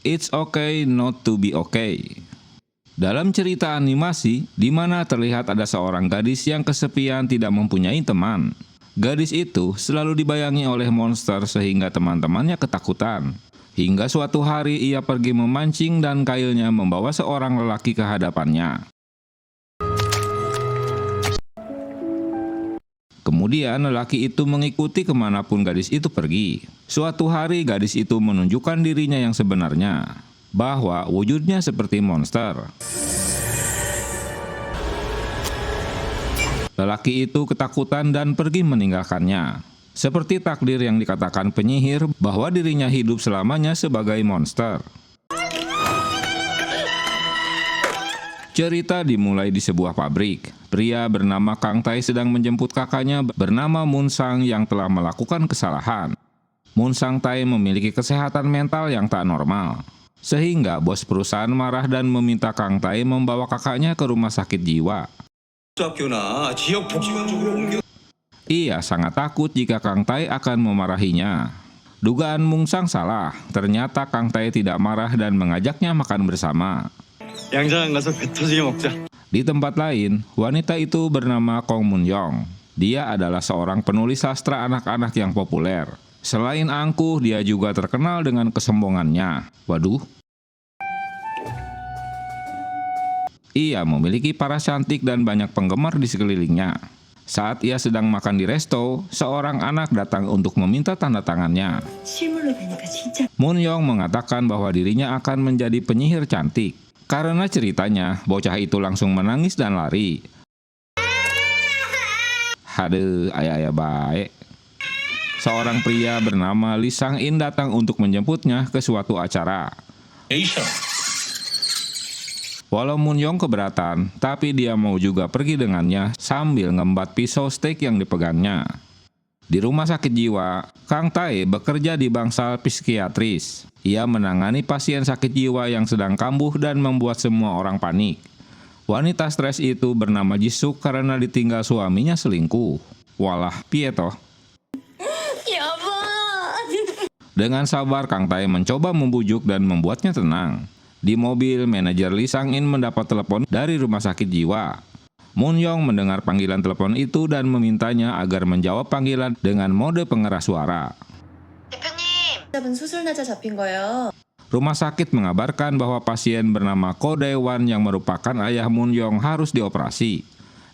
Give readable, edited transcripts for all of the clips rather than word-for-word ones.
It's okay not to be okay. Dalam cerita animasi, di mana terlihat ada seorang gadis yang kesepian tidak mempunyai teman. Gadis itu selalu dibayangi oleh monster sehingga teman-temannya ketakutan. Hingga suatu hari ia pergi memancing dan kailnya membawa seorang lelaki ke hadapannya. Kemudian lelaki itu mengikuti kemanapun gadis itu pergi. Suatu hari gadis itu menunjukkan dirinya yang sebenarnya, bahwa wujudnya seperti monster. Lelaki itu ketakutan dan pergi meninggalkannya. Seperti takdir yang dikatakan penyihir bahwa dirinya hidup selamanya sebagai monster. Cerita dimulai di sebuah pabrik. Pria bernama Kang Tai sedang menjemput kakaknya bernama Mun Sang yang telah melakukan kesalahan. Mun Sang Tai memiliki kesehatan mental yang tak normal. Sehingga bos perusahaan marah dan meminta Kang Tai membawa kakaknya ke rumah sakit jiwa. Ia sangat takut jika Kang Tai akan memarahinya. Dugaan Mun Sang salah, ternyata Kang Tai tidak marah dan mengajaknya makan bersama. Di tempat lain, wanita itu bernama Kong Mun Yong. Dia adalah seorang penulis sastra anak-anak yang populer. Selain angkuh, dia juga terkenal dengan kesombongannya. Waduh. Ia memiliki paras cantik dan banyak penggemar di sekelilingnya. Saat ia sedang makan di resto, seorang anak datang untuk meminta tanda tangannya. Mun Yong mengatakan bahwa dirinya akan menjadi penyihir cantik. Karena ceritanya, bocah itu langsung menangis dan lari. Haduh, ayah baik. Seorang pria bernama Lee Sang-in datang untuk menjemputnya ke suatu acara. Walau Mun Yong keberatan, tapi dia mau juga pergi dengannya sambil ngembat pisau steak yang dipegangnya. Di rumah sakit jiwa, Kang Tai bekerja di bangsal psikiatris. Ia menangani pasien sakit jiwa yang sedang kambuh dan membuat semua orang panik. Wanita stres itu bernama Jisuk karena ditinggal suaminya selingkuh. Walah, piye toh? Dengan sabar, Kang Tai mencoba membujuk dan membuatnya tenang. Di mobil, manajer Lee Sang-in mendapat telepon dari rumah sakit jiwa. Mun Yong mendengar panggilan telepon itu dan memintanya agar menjawab panggilan dengan mode pengeras suara. Rumah sakit mengabarkan bahwa pasien bernama Ko Dae-wan yang merupakan ayah Mun Yong harus dioperasi.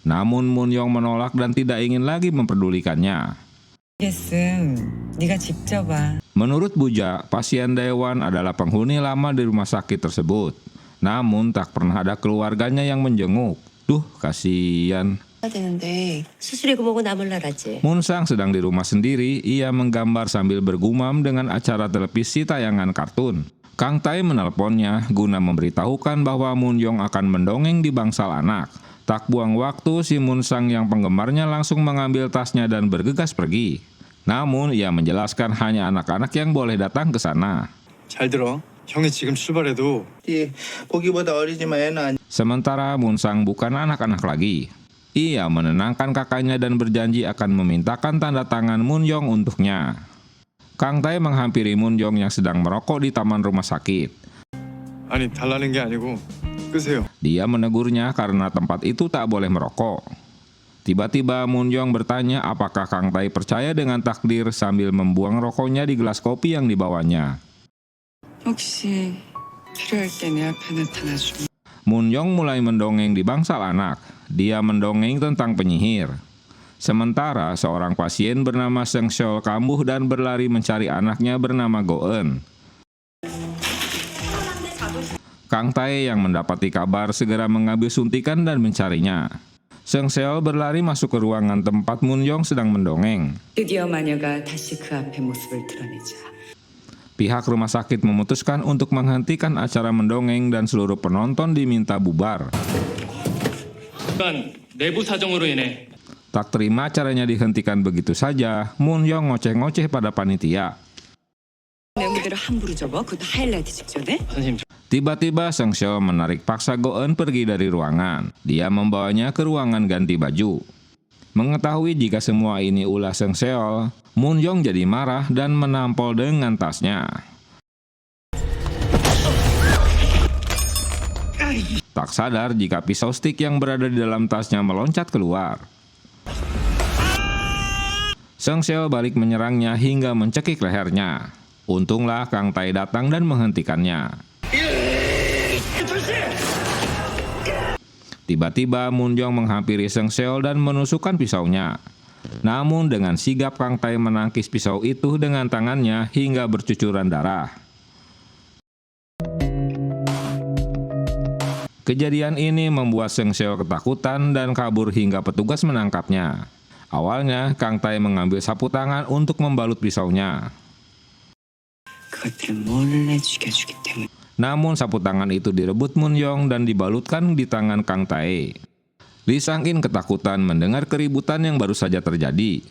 Namun Mun Yong menolak dan tidak ingin lagi memperdulikannya. Menurut Buja, pasien Dae-wan adalah penghuni lama di rumah sakit tersebut. Namun tak pernah ada keluarganya yang menjenguk. Duh, kasihan. Mun Sang sedang di rumah sendiri, ia menggambar sambil bergumam dengan acara televisi tayangan kartun. Kang Tai menelponnya guna memberitahukan bahwa Mun Yong akan mendongeng di bangsal anak. Tak buang waktu, si Mun Sang yang penggemarnya langsung mengambil tasnya dan bergegas pergi. Namun ia menjelaskan hanya anak-anak yang boleh datang ke sana. Sementara Mun Sang bukan anak-anak lagi. Ia menenangkan kakaknya dan berjanji akan memintakan tanda tangan Mun Yong untuknya. Kang Tai menghampiri Mun Yong yang sedang merokok di taman rumah sakit. Dia menegurnya karena tempat itu tak boleh merokok. Tiba-tiba Mun Yong bertanya apakah Kang Tai percaya dengan takdir sambil membuang rokoknya di gelas kopi yang dibawanya. Mun Yong mulai mendongeng di bangsal anak. Dia mendongeng tentang penyihir. Sementara seorang pasien bernama Seng Seol kambuh dan berlari mencari anaknya bernama Go-eun. Kang Tai yang mendapati kabar segera mengambil suntikan dan mencarinya. Seng Seol berlari masuk ke ruangan tempat Mun Yong sedang mendongeng. Pihak rumah sakit memutuskan untuk menghentikan acara mendongeng dan seluruh penonton diminta bubar. Tak terima acaranya dihentikan begitu saja, Mun Yong ngoceh-ngoceh pada panitia. Tiba-tiba Seng Seol menarik paksa Go-eun pergi dari ruangan. Dia membawanya ke ruangan ganti baju. Mengetahui jika semua ini ulah Seng Seol, Mun Yong jadi marah dan menampol dengan tasnya. Tak sadar jika pisau stik yang berada di dalam tasnya meloncat keluar. Seng Seo balik menyerangnya hingga mencekik lehernya. Untunglah Kang Tae datang dan menghentikannya. Tiba-tiba Moon Yong menghampiri Seng Seo dan menusukkan pisaunya. Namun dengan sigap Kang Tae menangkis pisau itu dengan tangannya hingga bercucuran darah. Kejadian ini membuat Seng Seo ketakutan dan kabur hingga petugas menangkapnya. Awalnya Kang Tae mengambil sapu tangan untuk membalut pisaunya. Namun sapu tangan itu direbut Moon Yong dan dibalutkan di tangan Kang Tae. Lee Sang-in ketakutan mendengar keributan yang baru saja terjadi.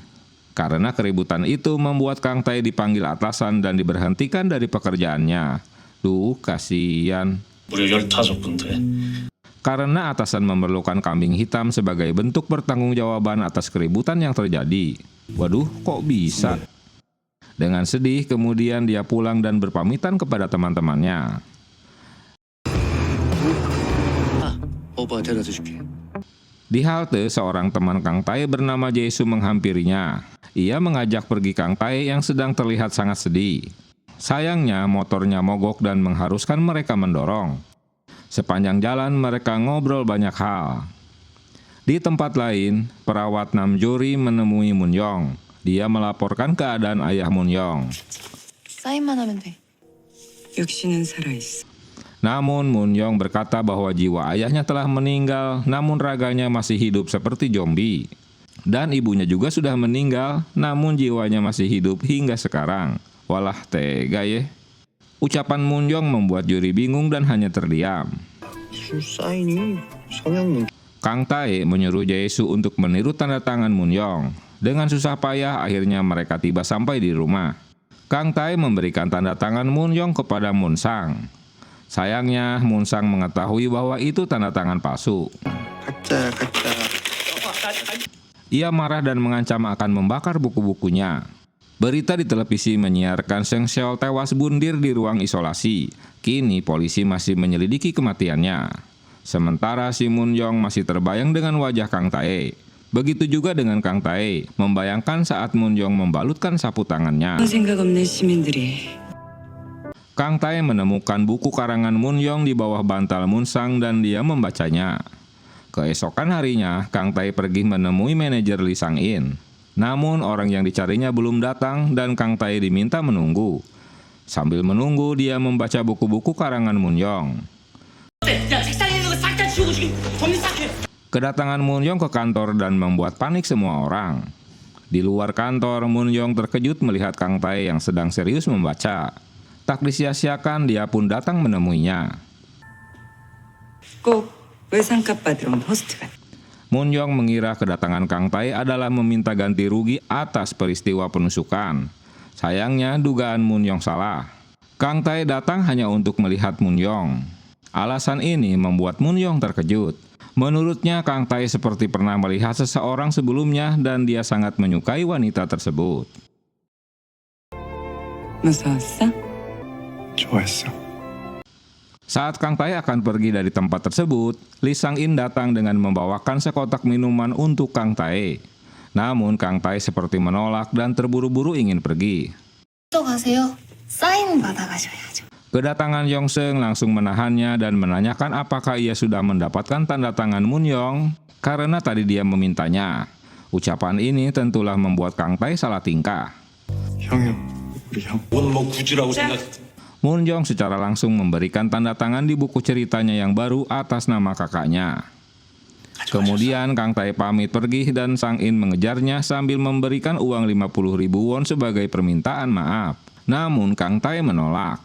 Karena keributan itu membuat Kang Tae dipanggil atasan dan diberhentikan dari pekerjaannya. Duh, kasihan. Karena atasan memerlukan kambing hitam sebagai bentuk pertanggungjawaban atas keributan yang terjadi. Waduh, kok bisa? Dengan sedih, kemudian dia pulang dan berpamitan kepada teman-temannya. Di halte, seorang teman Kang Tae bernama Jae-soo menghampirinya. Ia mengajak pergi Kang Tae yang sedang terlihat sangat sedih. Sayangnya, motornya mogok dan mengharuskan mereka mendorong. Sepanjang jalan, mereka ngobrol banyak hal. Di tempat lain, perawat Nam Jori menemui Moon Yong. Dia melaporkan keadaan ayah Moon Yong. Namun Moon Yong berkata bahwa jiwa ayahnya telah meninggal, namun raganya masih hidup seperti zombie. Dan ibunya juga sudah meninggal, namun jiwanya masih hidup hingga sekarang. Walah, tega ya. Ucapan Moon Yong membuat Juri bingung dan hanya terdiam. Kang Tae menyuruh Jae-soo untuk meniru tanda tangan Moon Yong. Dengan susah payah, akhirnya mereka tiba sampai di rumah. Kang Tae memberikan tanda tangan Moon Yong kepada Moon Sang. Sayangnya, Moon Sang mengetahui bahwa itu tanda tangan palsu. Ia marah dan mengancam akan membakar buku-bukunya. Berita di televisi menyiarkan Seng Seo tewas bundir di ruang isolasi. Kini polisi masih menyelidiki kematiannya. Sementara si Moon Yong masih terbayang dengan wajah Kang Tae. Begitu juga dengan Kang Tae, membayangkan saat Moon Yong membalutkan sapu tangannya. Kang Tae menemukan buku karangan Moon Yong di bawah bantal Moon Sang dan dia membacanya. Keesokan harinya, Kang Tae pergi menemui manajer Lee Sang-in. Namun orang yang dicarinya belum datang dan Kang Tae diminta menunggu. Sambil menunggu, dia membaca buku-buku karangan Moon Yong. Kedatangan Moon Yong ke kantor dan membuat panik semua orang. Di luar kantor, Moon Yong terkejut melihat Kang Tae yang sedang serius membaca. Tak disia-siakan, dia pun datang menemuinya. Moon Yong mengira kedatangan Kang Tae adalah meminta ganti rugi atas peristiwa penusukan. Sayangnya, dugaan Moon Yong salah. Kang Tae datang hanya untuk melihat Moon Yong. Alasan ini membuat Moon Yong terkejut. Menurutnya, Kang Tae seperti pernah melihat seseorang sebelumnya dan dia sangat menyukai wanita tersebut. Saat Kang Tae akan pergi dari tempat tersebut, Lee Sang-in datang dengan membawakan sekotak minuman untuk Kang Tae. Namun Kang Tae seperti menolak dan terburu-buru ingin pergi. Kedatangan Yong Seung langsung menahannya dan menanyakan apakah ia sudah mendapatkan tanda tangan Moon Yong karena tadi dia memintanya. Ucapan ini tentulah membuat Kang Tae salah tingkah. Moon Yong secara langsung memberikan tanda tangan di buku ceritanya yang baru atas nama kakaknya. Kemudian Kang Tae pamit pergi dan Sang-in mengejarnya sambil memberikan uang 50.000 won sebagai permintaan maaf. Namun Kang Tae menolak.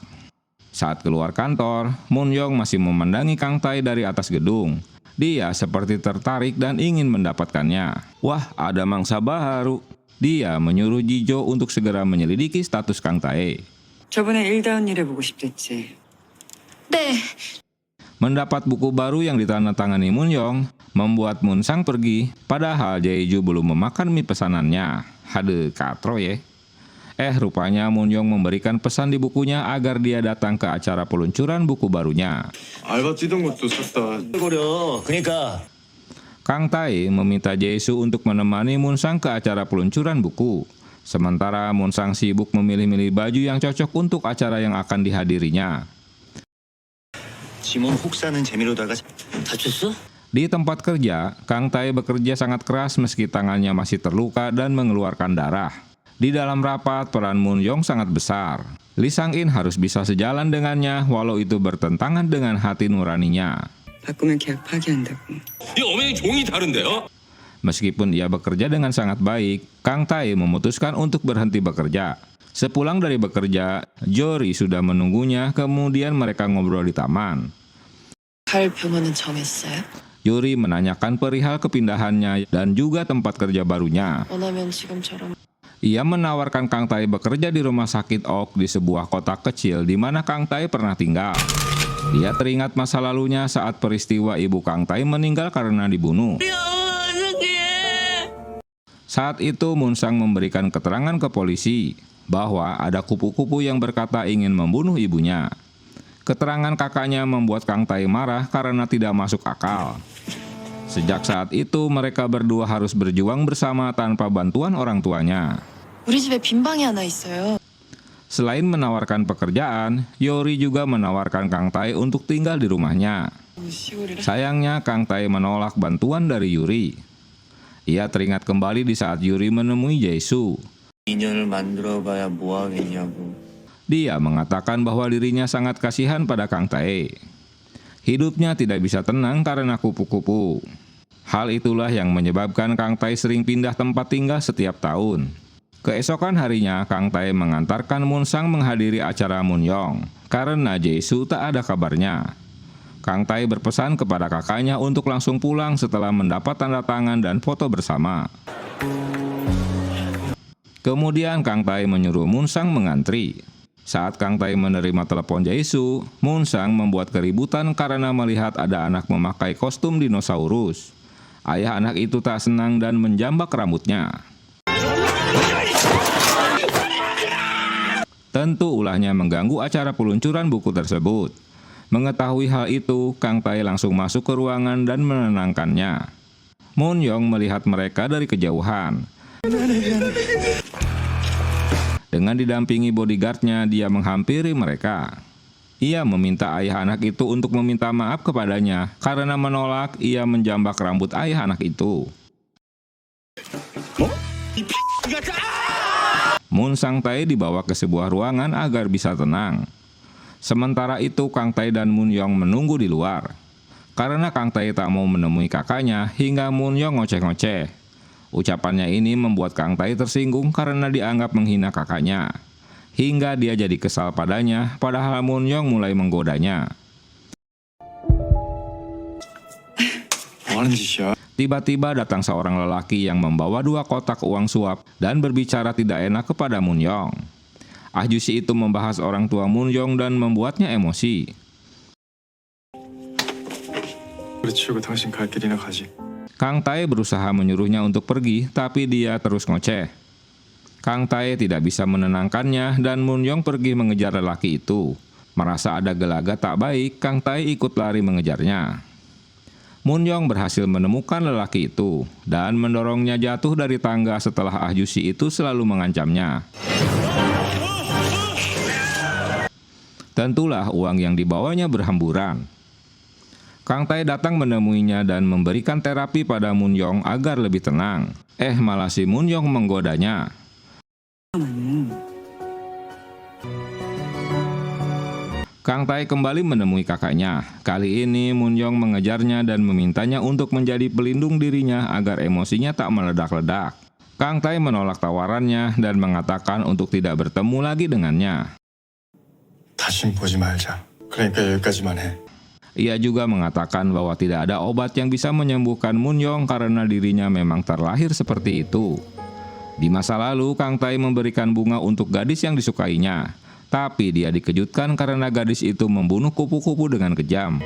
Saat keluar kantor, Moon Yong masih memandangi Kang Tae dari atas gedung. Dia seperti tertarik dan ingin mendapatkannya. Wah, ada mangsa baru. Dia menyuruh Jijo untuk segera menyelidiki status Kang Tae. Mendapat buku baru yang ditandatangani Moon Yong membuat Moon Sang pergi, padahal Jae-ju belum memakan mie pesanannya. Hade, katro ya. Rupanya Moon Young memberikan pesan di bukunya agar dia datang ke acara peluncuran buku barunya. 알바 뛰던 것도 샀다. 거려. 그러니까 Kang Tae meminta Jae-soo untuk menemani Moon Sang ke acara peluncuran buku. Sementara Moon Sang sibuk memilih-milih baju yang cocok untuk acara yang akan dihadirinya. 지문 혹 사는 재미로다가 다쳤어? Di tempat kerja, Kang Tae bekerja sangat keras meski tangannya masih terluka dan mengeluarkan darah. Di dalam rapat, peran Moon Young sangat besar. Lee Sang-in harus bisa sejalan dengannya walau itu bertentangan dengan hati nuraninya. 바꾸면 계약 파기한다고. 이 엄연히 종이 다른데요? Meskipun ia bekerja dengan sangat baik, Kang Tae memutuskan untuk berhenti bekerja. Sepulang dari bekerja, Jory sudah menunggunya, kemudian mereka ngobrol di taman. 갈 병원은 정했어요? Yuri menanyakan perihal kepindahannya dan juga tempat kerja barunya. 원하면 지금처럼 Ia menawarkan Kang Tae bekerja di rumah sakit Oak di sebuah kota kecil di mana Kang Tae pernah tinggal. Dia teringat masa lalunya saat peristiwa ibu Kang Tae meninggal karena dibunuh. Saat itu Moon Sang memberikan keterangan ke polisi bahwa ada kupu-kupu yang berkata ingin membunuh ibunya. Keterangan kakaknya membuat Kang Tae marah karena tidak masuk akal. Sejak saat itu mereka berdua harus berjuang bersama tanpa bantuan orang tuanya. 우리 집에 빈 방이 하나 있어요. Selain menawarkan pekerjaan, Yori juga menawarkan Kang Tae untuk tinggal di rumahnya. 시골이라. Sayangnya Kang Tae menolak bantuan dari Yuri. Ia teringat kembali di saat Yuri menemui Jae-soo. 인연을 만들어봐야 뭐 하겠냐고. Dia mengatakan bahwa dirinya sangat kasihan pada Kang Tae. Hidupnya tidak bisa tenang karena kupu-kupu. Hal itulah yang menyebabkan Kang Tae sering pindah tempat tinggal setiap tahun. Keesokan harinya, Kang Tae mengantarkan Moon Sang menghadiri acara Moon Young karena Jae-soo tak ada kabarnya. Kang Tae berpesan kepada kakaknya untuk langsung pulang setelah mendapat tanda tangan dan foto bersama. Kemudian Kang Tae menyuruh Moon Sang mengantri. Saat Kang Tae menerima telepon Jae-soo, Moon Sang membuat keributan karena melihat ada anak memakai kostum dinosaurus. Ayah anak itu tak senang dan menjambak rambutnya. Tentu ulahnya mengganggu acara peluncuran buku tersebut. Mengetahui hal itu, Kang Tae langsung masuk ke ruangan dan menenangkannya. Moon Young melihat mereka dari kejauhan. Dengan didampingi bodyguardnya, dia menghampiri mereka. Ia meminta ayah anak itu untuk meminta maaf kepadanya. Karena menolak, ia menjambak rambut ayah anak itu. Moon Sang Tae dibawa ke sebuah ruangan agar bisa tenang. Sementara itu Kang Tae dan Moon Young menunggu di luar. Karena Kang Tae tak mau menemui kakaknya hingga Moon Young ngoceh-ngoceh. Ucapannya ini membuat Kang Tae tersinggung karena dianggap menghina kakaknya. Hingga dia jadi kesal padanya, padahal Moon Young mulai menggodanya. 뭐 하는 짓이야? Tiba-tiba datang seorang lelaki yang membawa 2 kotak uang suap dan berbicara tidak enak kepada Moon Young. Ahjusi itu membahas orang tua Moon Young dan membuatnya emosi. 우리 치우고 당신 갈 길이나 가지. Kang Tae berusaha menyuruhnya untuk pergi, tapi dia terus ngoceh. Kang Tae tidak bisa menenangkannya dan Moon Young pergi mengejar lelaki itu. Merasa ada gelagat tak baik, Kang Tae ikut lari mengejarnya. Moon Young berhasil menemukan lelaki itu dan mendorongnya jatuh dari tangga setelah Ahjusi itu selalu mengancamnya. Tentulah uang yang dibawanya berhamburan. Kang Tae datang menemuinya dan memberikan terapi pada Moon Young agar lebih tenang. Malah si Moon Young menggodanya. Kang Tae kembali menemui kakaknya. Kali ini Moon Young mengejarnya dan memintanya untuk menjadi pelindung dirinya agar emosinya tak meledak-ledak. Kang Tae menolak tawarannya dan mengatakan untuk tidak bertemu lagi dengannya. 다신 보지 말자. 그러니까 여기까지만 해. Ia juga mengatakan bahwa tidak ada obat yang bisa menyembuhkan Moon Young karena dirinya memang terlahir seperti itu. Di masa lalu, Kang Tae memberikan bunga untuk gadis yang disukainya. Tapi dia dikejutkan karena gadis itu membunuh kupu-kupu dengan kejam.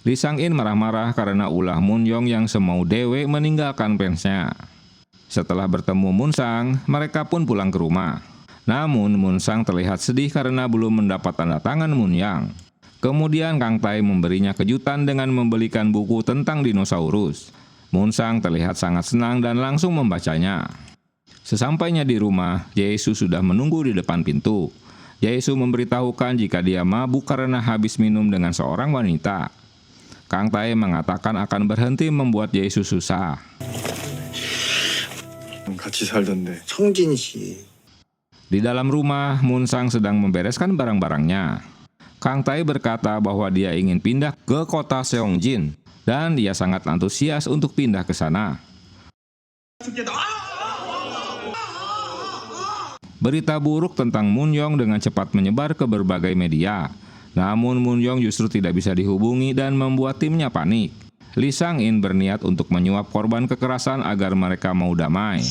Lee Sang-in marah-marah karena ulah Moon Young yang semau dewe meninggalkan fansnya. Setelah bertemu Munsang, mereka pun pulang ke rumah. Namun Munsang terlihat sedih karena belum mendapat tanda tangan Munyang. Kemudian Kang Tae memberinya kejutan dengan membelikan buku tentang dinosaurus. Munsang terlihat sangat senang dan langsung membacanya. Sesampainya di rumah, Jae-soo sudah menunggu di depan pintu. Jae-soo memberitahukan jika dia mabuk karena habis minum dengan seorang wanita. Kang Tae mengatakan akan berhenti membuat Jae-soo susah. 같이 살던데. 성진 씨. Di dalam rumah, Munsang sedang membereskan barang-barangnya. Kang Tae berkata bahwa dia ingin pindah ke kota Seongjin dan dia sangat antusias untuk pindah ke sana. Berita buruk tentang Munyong dengan cepat menyebar ke berbagai media. Namun Munyong justru tidak bisa dihubungi dan membuat timnya panik. Lee Sang-in berniat untuk menyuap korban kekerasan agar mereka mau damai.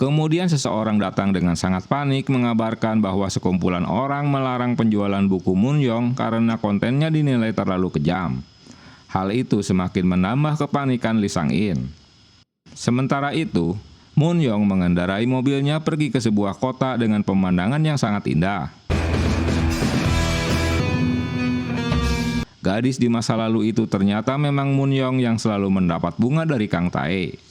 Kemudian seseorang datang dengan sangat panik mengabarkan bahwa sekumpulan orang melarang penjualan buku Munyong karena kontennya dinilai terlalu kejam. Hal itu semakin menambah kepanikan Lee Sang-in. Sementara itu, Munyong mengendarai mobilnya pergi ke sebuah kota dengan pemandangan yang sangat indah. Gadis di masa lalu itu ternyata memang Munyong yang selalu mendapat bunga dari Kang Tae.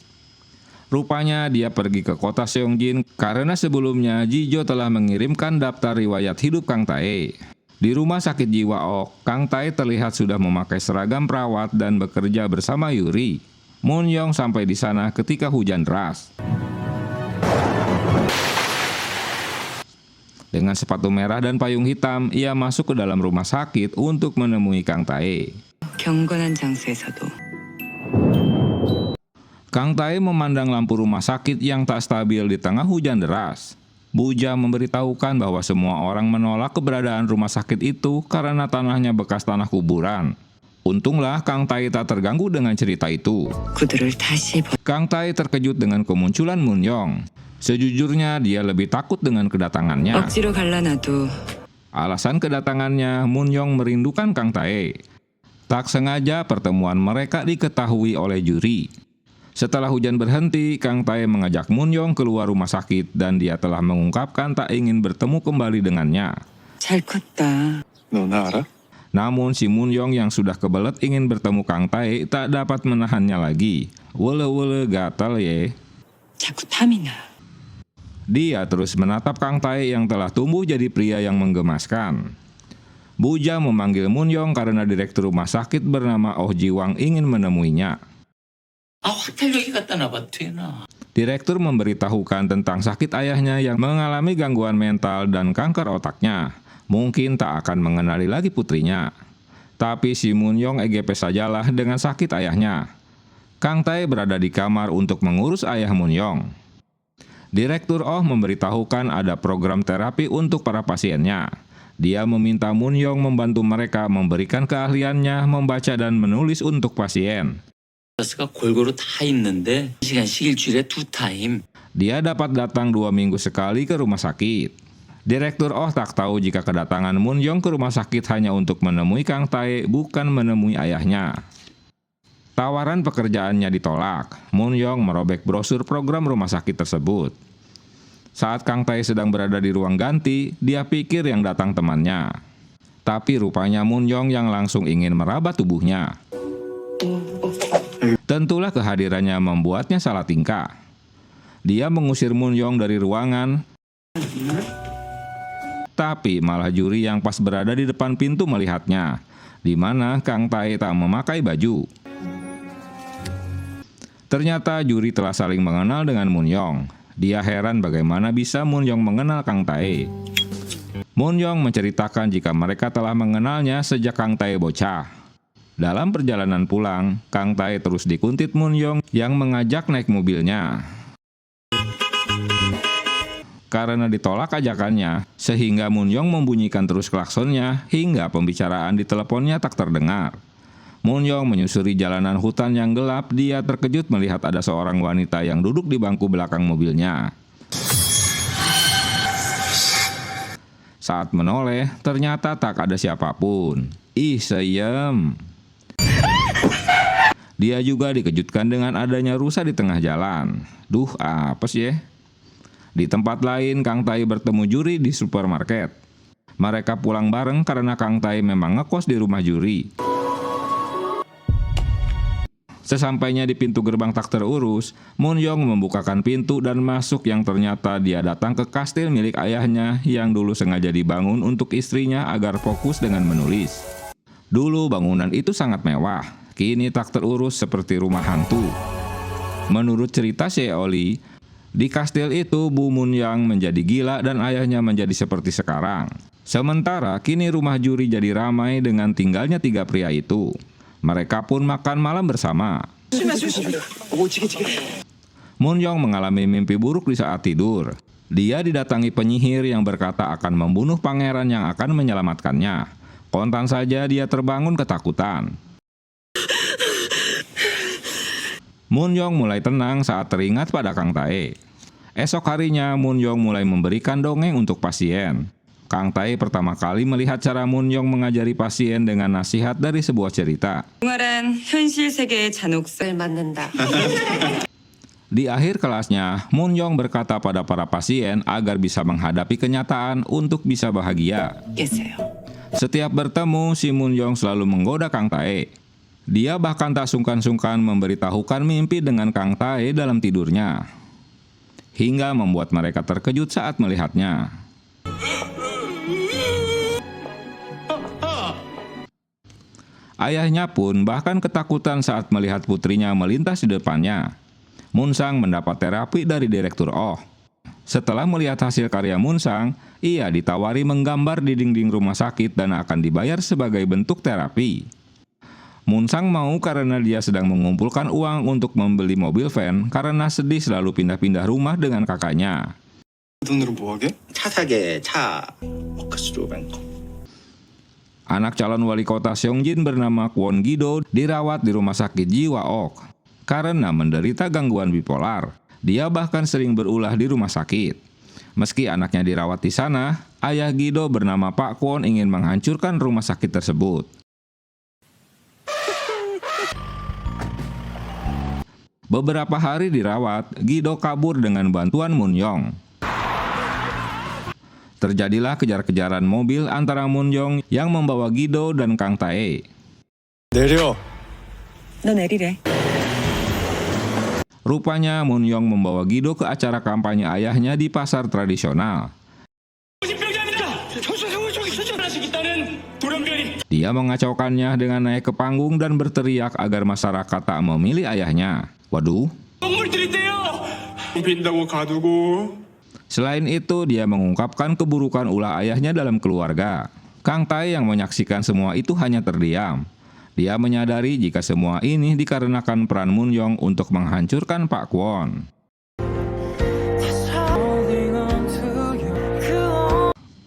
Rupanya dia pergi ke kota Seongjin karena sebelumnya Jijo telah mengirimkan daftar riwayat hidup Kang Tae. Di rumah sakit jiwa Ok, Kang Tae terlihat sudah memakai seragam perawat dan bekerja bersama Yuri. Munyong sampai di sana ketika hujan deras. Dengan sepatu merah dan payung hitam, ia masuk ke dalam rumah sakit untuk menemui Kang Tae. 경건한 장소에서도 Kang Tae memandang lampu rumah sakit yang tak stabil di tengah hujan deras. Buja memberitahukan bahwa semua orang menolak keberadaan rumah sakit itu karena tanahnya bekas tanah kuburan. Untunglah Kang Tae tak terganggu dengan cerita itu. 그들을 다시 Kang Tae terkejut dengan kemunculan Munyong. Sejujurnya dia lebih takut dengan kedatangannya. 억지로 갈라놔도 Alasan kedatangannya, Munyong merindukan Kang Tae. Tak sengaja pertemuan mereka diketahui oleh juri. Setelah hujan berhenti, Kang Tae mengajak Munyong keluar rumah sakit dan dia telah mengungkapkan tak ingin bertemu kembali dengannya. 잘 컸다. 너 나 알아? Namun si Munyong yang sudah kebelet ingin bertemu Kang Tae tak dapat menahannya lagi. Wele-wele gatal ye. 자꾸 탐이 나. Dia terus menatap Kang Tae yang telah tumbuh jadi pria yang menggemaskan. Buja memanggil Munyong karena direktur rumah sakit bernama Oh Ji-wang ingin menemuinya. 호텔 여기 갖다 놔봐 되나? Direktur memberitahukan tentang sakit ayahnya yang mengalami gangguan mental dan kanker otaknya. Mungkin tak akan mengenali lagi putrinya. Tapi si Munyong EGP sajalah dengan sakit ayahnya. Kang Tae berada di kamar untuk mengurus ayah Munyong. Direktur Oh memberitahukan ada program terapi untuk para pasiennya. Dia meminta Munyong membantu mereka memberikan keahliannya membaca dan menulis untuk pasien. 버스가 골고루 다 있는데 1시간씩 일주일에 2타임. Dia dapat datang 2 minggu sekali ke rumah sakit. Direktur Oh tak tahu jika kedatangan Munyong ke rumah sakit hanya untuk menemui Kang Tae, bukan menemui ayahnya. Tawaran pekerjaannya ditolak. Munyong merobek brosur program rumah sakit tersebut. Saat Kang Tae sedang berada di ruang ganti, dia pikir yang datang temannya. Tapi rupanya Munyong yang langsung ingin meraba tubuhnya. Tentulah kehadirannya membuatnya salah tingkah. Dia mengusir Munyong dari ruangan, tapi malah juri yang pas berada di depan pintu melihatnya, di mana Kang Tae tak memakai baju. Ternyata juri telah saling mengenal dengan Munyong. Dia heran bagaimana bisa Munyong mengenal Kang Tae. Munyong menceritakan jika mereka telah mengenalnya sejak Kang Tae bocah. Dalam perjalanan pulang, Kang Tae terus dikuntit Munyong yang mengajak naik mobilnya. Karena ditolak ajakannya, sehingga Munyong membunyikan terus klaksonnya hingga pembicaraan di teleponnya tak terdengar. Munyong menyusuri jalanan hutan yang gelap. Dia terkejut melihat ada seorang wanita yang duduk di bangku belakang mobilnya. Saat menoleh, ternyata tak ada siapapun. Ih, seyem. Dia juga dikejutkan dengan adanya rusa di tengah jalan. Duh, apes ya. Di tempat lain, Kang Tai bertemu Juri di supermarket. Mereka pulang bareng karena Kang Tai memang ngekos di rumah Juri. Sesampainya di pintu gerbang tak terurus, Moon Young membukakan pintu dan masuk yang ternyata dia datang ke kastil milik ayahnya yang dulu sengaja dibangun untuk istrinya agar fokus dengan menulis. Dulu bangunan itu sangat mewah, kini tak terurus seperti rumah hantu. Menurut cerita Sheoli, di kastil itu Bu Moon Young menjadi gila dan ayahnya menjadi seperti sekarang. Sementara kini rumah Juri jadi ramai dengan tinggalnya 3 pria itu. Mereka pun makan malam bersama. Moon Young mengalami mimpi buruk di saat tidur. Dia didatangi penyihir yang berkata akan membunuh pangeran yang akan menyelamatkannya. Kontan saja dia terbangun ketakutan. Moon Young mulai tenang saat teringat pada Kang Tai. Esok harinya Moon Young mulai memberikan dongeng untuk pasien. Kang Tai pertama kali melihat cara Moon Young mengajari pasien dengan nasihat dari sebuah cerita. 동아란 현실 세계의 잔혹성. 맞는다. Di akhir kelasnya, Moon Young berkata pada para pasien agar bisa menghadapi kenyataan untuk bisa bahagia. 깼어요. Setiap bertemu, si Moon Young selalu menggoda Kang Tai. Dia bahkan tak sungkan-sungkan memberitahukan mimpi dengan Kang Tai dalam tidurnya, hingga membuat mereka terkejut saat melihatnya. Ayahnya pun bahkan ketakutan saat melihat putrinya melintas di depannya. Moon Sang mendapat terapi dari Direktur Oh. Setelah melihat hasil karya Moon Sang, ia ditawari menggambar di dinding rumah sakit dan akan dibayar sebagai bentuk terapi. Moon Sang mau karena dia sedang mengumpulkan uang untuk membeli mobil van karena sedih selalu pindah-pindah rumah dengan kakaknya. 돈으로 뭐 하게? 차 사게, 차. 워크스로 뱅거. Anak calon wali kota Seongjin bernama Kwon Gido dirawat di rumah sakit jiwa Ok karena menderita gangguan bipolar. Dia bahkan sering berulah di rumah sakit. Meski anaknya dirawat di sana, ayah Gido bernama Pak Kwon ingin menghancurkan rumah sakit tersebut. Beberapa hari dirawat, Gido kabur dengan bantuan Moon Young. Terjadilah kejar-kejaran mobil antara Moon Young yang membawa Gido dan Kang Tai. 내려. 너 내리래. Rupanya Moon Young membawa Gido ke acara kampanye ayahnya di pasar tradisional. Dia mengacaukannya dengan naik ke panggung dan berteriak agar masyarakat tak memilih ayahnya. Waduh. 빈다고 가두고. Selain itu, dia mengungkapkan keburukan ulah ayahnya dalam keluarga. Kang Tai yang menyaksikan semua itu hanya terdiam. Dia menyadari jika semua ini dikarenakan peran Moon Young untuk menghancurkan Pak Kwon.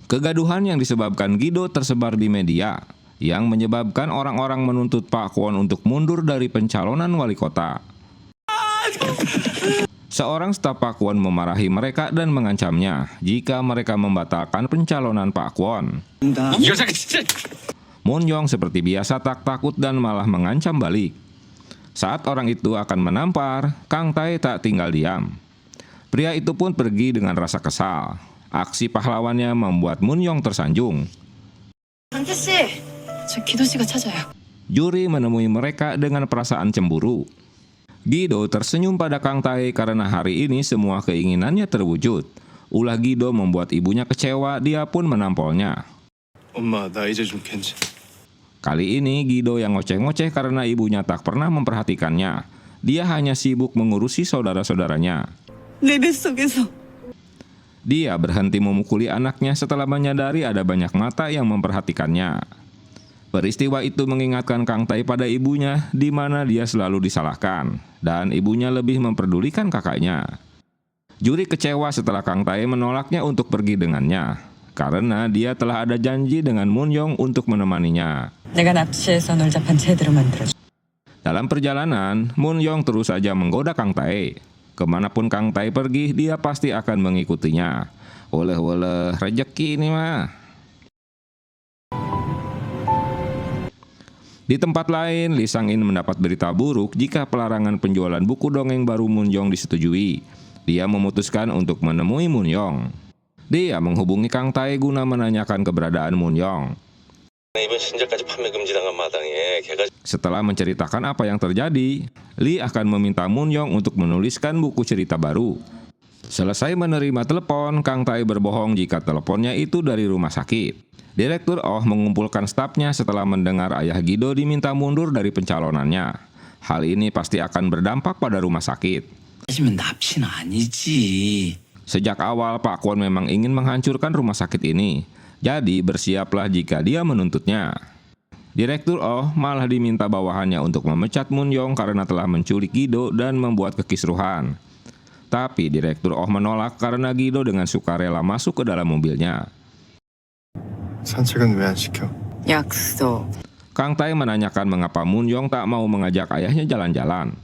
Kegaduhan yang disebabkan Gido tersebar di media, yang menyebabkan orang-orang menuntut Pak Kwon untuk mundur dari pencalonan wali kota. Seorang staf Pak Kwon memarahi mereka dan mengancamnya jika mereka membatalkan pencalonan Pak Kwon. Moon Young seperti biasa tak takut dan malah mengancam balik. Saat orang itu akan menampar, Kang Tai tak tinggal diam. Pria itu pun pergi dengan rasa kesal. Aksi pahlawannya membuat Moon Young tersanjung. 강태 씨, 저 기도 씨가 찾아요. Juri menemui mereka dengan perasaan cemburu. Gido tersenyum pada Kang Tai karena hari ini semua keinginannya terwujud. Ulah Gido membuat ibunya kecewa, dia pun menampolnya. 엄마, 나 이제 좀 괜찮. Kali ini Gido yang ngoceh-ngoceh karena ibunya tak pernah memperhatikannya. Dia hanya sibuk mengurusi saudara-saudaranya. 내 뱃속에서. Dia berhenti memukuli anaknya setelah menyadari ada banyak mata yang memperhatikannya. Peristiwa itu mengingatkan Kang Tai pada ibunya, di mana dia selalu disalahkan, dan ibunya lebih memperdulikan kakaknya. Juri kecewa setelah Kang Tai menolaknya untuk pergi dengannya, karena dia telah ada janji dengan Moon Young untuk menemaninya. 내가 납치해서 널 잡한 제대로 만들어줘. Dalam perjalanan, Moon Young terus saja menggoda Kang Tai. Kemanapun Kang Tai pergi, dia pasti akan mengikutinya. Oleh-oleh rezeki ini mah. Di tempat lain, Lee Sang-in mendapat berita buruk jika pelarangan penjualan buku dongeng baru Moon Yong disetujui. Dia memutuskan untuk menemui Moon Yong. Dia menghubungi Kang Tae guna menanyakan keberadaan Moon Yong. 이번 신작까지 판매 금지당한 마당에 걔가 Setelah menceritakan apa yang terjadi, Lee akan meminta Moon Yong untuk menuliskan buku cerita baru. Selesai menerima telepon, Kang Tae berbohong jika teleponnya itu dari rumah sakit. Direktur Oh mengumpulkan stafnya setelah mendengar ayah Gido diminta mundur dari pencalonannya. Hal ini pasti akan berdampak pada rumah sakit. 하지만 납치는 아니지. Sejak awal Pak Kwon memang ingin menghancurkan rumah sakit ini. Jadi bersiaplah jika dia menuntutnya. Direktur Oh malah diminta bawahannya untuk memecat Moon Yong karena telah menculik Gido dan membuat kekisruhan. Tapi Direktur Oh menolak karena Gido dengan sukarela masuk ke dalam mobilnya. 산책은 왜 안 시켜? 약속. Kang Tae menanyakan mengapa Moon Yong tak mau mengajak ayahnya jalan-jalan.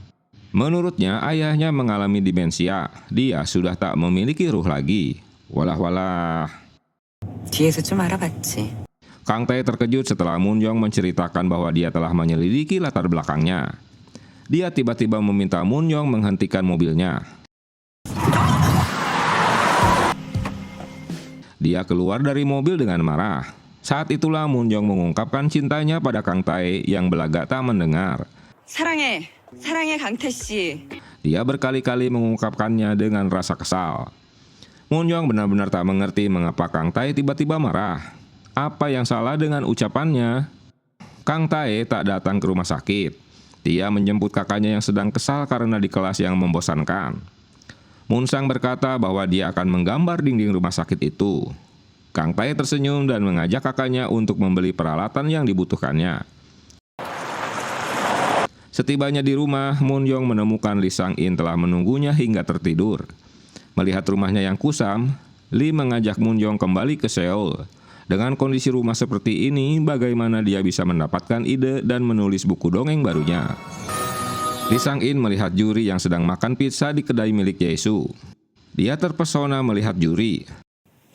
Menurutnya ayahnya mengalami demensia. Dia sudah tak memiliki ruh lagi. Walah. 뒤에서 좀 알아봤지. Kang Tae terkejut setelah Moon Yong menceritakan bahwa dia telah menyelidiki latar belakangnya. Dia tiba-tiba meminta Moon Yong menghentikan mobilnya. Dia keluar dari mobil dengan marah. Saat itulah Moon Yong mengungkapkan cintanya pada Kang Tae yang belagak tak mendengar. 사랑해 강태 씨. Dia berkali-kali mengungkapkannya dengan rasa kesal. Moon Yong benar-benar tak mengerti mengapa Kang Tae tiba-tiba marah. Apa yang salah dengan ucapannya? Kang Tae tak datang ke rumah sakit. Dia menjemput kakaknya yang sedang kesal karena di kelas yang membosankan. Moon Sang berkata bahwa dia akan menggambar dinding rumah sakit itu. Kang Tae tersenyum dan mengajak kakaknya untuk membeli peralatan yang dibutuhkannya. Setibanya di rumah, Moon Yong menemukan Lee Sang-in telah menunggunya hingga tertidur. Melihat rumahnya yang kusam, Lee mengajak Moon Yong kembali ke Seoul. Dengan kondisi rumah seperti ini, bagaimana dia bisa mendapatkan ide dan menulis buku dongeng barunya? Lee Sang-in melihat Juri yang sedang makan pizza di kedai milik Jae-soo. Dia terpesona melihat Juri.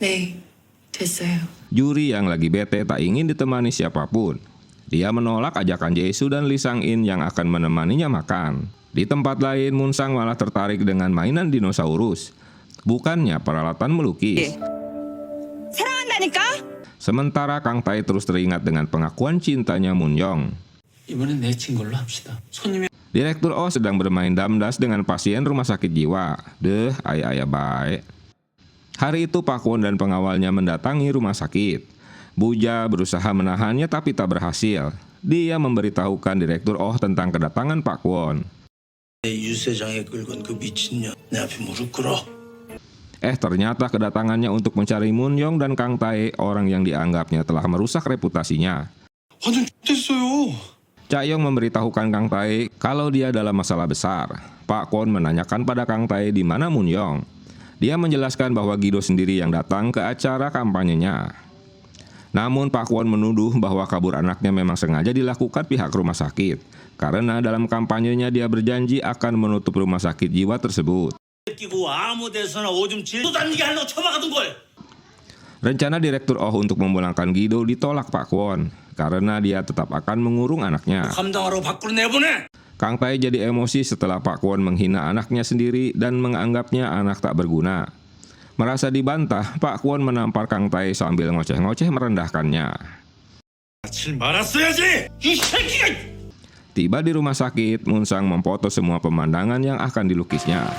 네, 됐어요. Juri yang lagi bete tak ingin ditemani siapapun. Dia menolak ajakan Jae-soo dan Lee Sang-in yang akan menemaninya makan. Di tempat lain, Moon Sang malah tertarik dengan mainan dinosaurus. Bukannya peralatan melukis. 사랑한다니까? Sementara Kang Tae terus teringat dengan pengakuan cintanya Moon Yong. 이번엔 내 친걸로 합시다. 손님이 Direktur Oh sedang bermain damdas dengan pasien rumah sakit jiwa. Ayah baik. Hari itu Pak Kwon dan pengawalnya mendatangi rumah sakit. Buja berusaha menahannya tapi tak berhasil. Dia memberitahukan Direktur Oh tentang kedatangan Pak Kwon. 유세장에 끌건 그 미친년 내 앞에 무릎 꿇어. Ternyata kedatangannya untuk mencari Moon Yong dan Kang Tae, orang yang dianggapnya telah merusak reputasinya. 완전 됐어요. Cha-yong memberitahukan Kang Tae kalau dia dalam masalah besar. Pak Kwon menanyakan pada Kang Tae di mana Moon Yong. Dia menjelaskan bahwa Gido sendiri yang datang ke acara kampanyenya. Namun Pak Kwon menuduh bahwa kabur anaknya memang sengaja dilakukan pihak rumah sakit. Karena dalam kampanyenya dia berjanji akan menutup rumah sakit jiwa tersebut. 끼고 아무 데서나 오줌 질도 다니게 하려고 처박아둔 걸. Rencana Direktur Oh untuk memulangkan Gido ditolak Pak Kwon. Karena dia tetap akan mengurung anaknya. 감당하러 밖으로 내보내. Kang Tae jadi emosi setelah Pak Kwon menghina anaknya sendiri dan menganggapnya anak tak berguna. Merasa dibantah, Pak Kwon menampar Kang Tae sambil ngoceh-ngoceh merendahkannya. 질 말았어야지. 이 새끼가. Tiba di rumah sakit, Moon Sang memfoto semua pemandangan yang akan dilukisnya.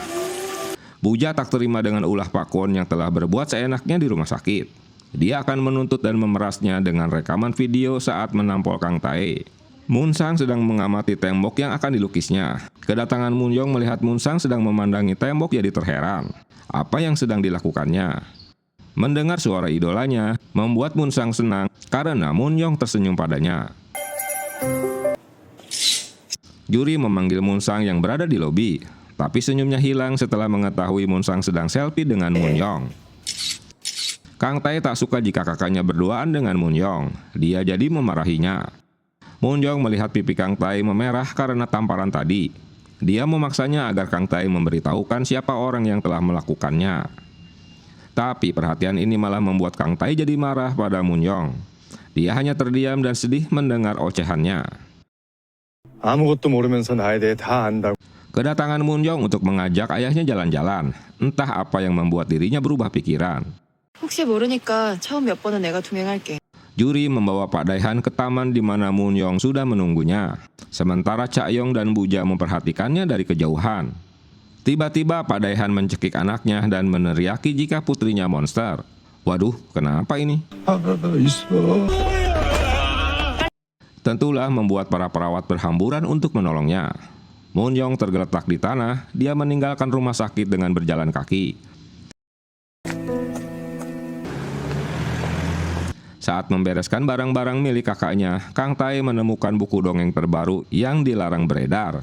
Buja tak terima dengan ulah Pak Kwon yang telah berbuat seenaknya di rumah sakit. Dia akan menuntut dan memerasnya dengan rekaman video saat menampol Kang Tae. Moon Sang sedang mengamati tembok yang akan dilukisnya. Kedatangan Moon Yong melihat Moon Sang sedang memandangi tembok jadi terheran. Apa yang sedang dilakukannya? Mendengar suara idolanya membuat Moon Sang senang karena Moon Yong tersenyum padanya. Juri memanggil Moon Sang yang berada di lobi, tapi senyumnya hilang setelah mengetahui Moon Sang sedang selfie dengan Moon Yong. Kang Tae tak suka jika kakaknya berduaan dengan Moon Yong. Dia jadi memarahinya. Moon Yong melihat pipi Kang Tae memerah karena tamparan tadi. Dia memaksanya agar Kang Tae memberitahukan siapa orang yang telah melakukannya. Tapi perhatian ini malah membuat Kang Tae jadi marah pada Moon Yong. Dia hanya terdiam dan sedih mendengar ocehannya. 아무것도 모르면서 나에 대해 다 안다고. Kedatangan Moon Young untuk mengajak ayahnya jalan-jalan. Entah apa yang membuat dirinya berubah pikiran. 혹시 모르니까 처음 몇 번은 내가 동행할게. Yuri membawa Pak Daihan ke taman di mana Moon Young sudah menunggunya. Sementara Cha-yong dan Buja memperhatikannya dari kejauhan. Tiba-tiba Pak Daihan mencekik anaknya dan meneriaki jika putrinya monster. Waduh, kenapa ini? Tentulah membuat para perawat berhamburan untuk menolongnya. Moon Young tergeletak di tanah, dia meninggalkan rumah sakit dengan berjalan kaki. Saat membereskan barang-barang milik kakaknya, Kang Tae menemukan buku dongeng terbaru yang dilarang beredar.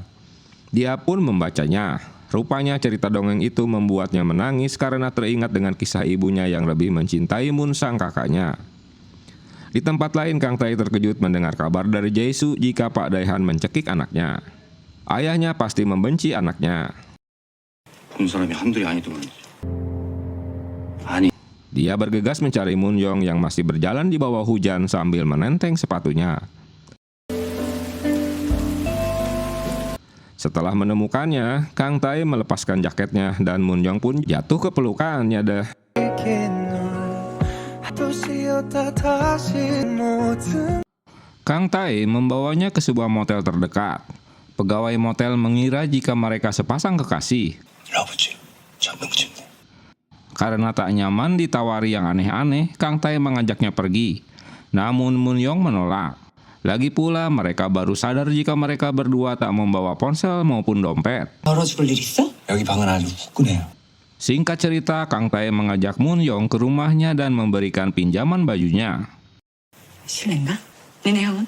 Dia pun membacanya. Rupanya cerita dongeng itu membuatnya menangis karena teringat dengan kisah ibunya yang lebih mencintai Moon sang kakaknya. Di tempat lain, Kang Tae terkejut mendengar kabar dari Jae-soo jika Pak Daihan mencekik anaknya. Ayahnya pasti membenci anaknya. 본 사람이 한둘이 아니더만. 아니. Dia bergegas mencari Moon Young yang masih berjalan di bawah hujan sambil menenteng sepatunya. Setelah menemukannya, Kang Tae melepaskan jaketnya dan Moon Young pun jatuh ke pelukannya deh. Kang Tae membawanya ke sebuah motel terdekat. Pegawai motel mengira jika mereka sepasang kekasih. 아버지, 잡는 거지. Karena tak nyaman ditawari yang aneh-aneh, Kang Tae mengajaknya pergi. Namun Moon Young menolak. Lagi pula mereka baru sadar jika mereka berdua tak membawa ponsel maupun dompet. 얼어 죽을 일 있어? 여기 방은 아주 후끈해요. Singkat cerita, Kang Tae mengajak Moon Young ke rumahnya dan memberikan pinjaman bajunya. 실례인가? 니네 형은?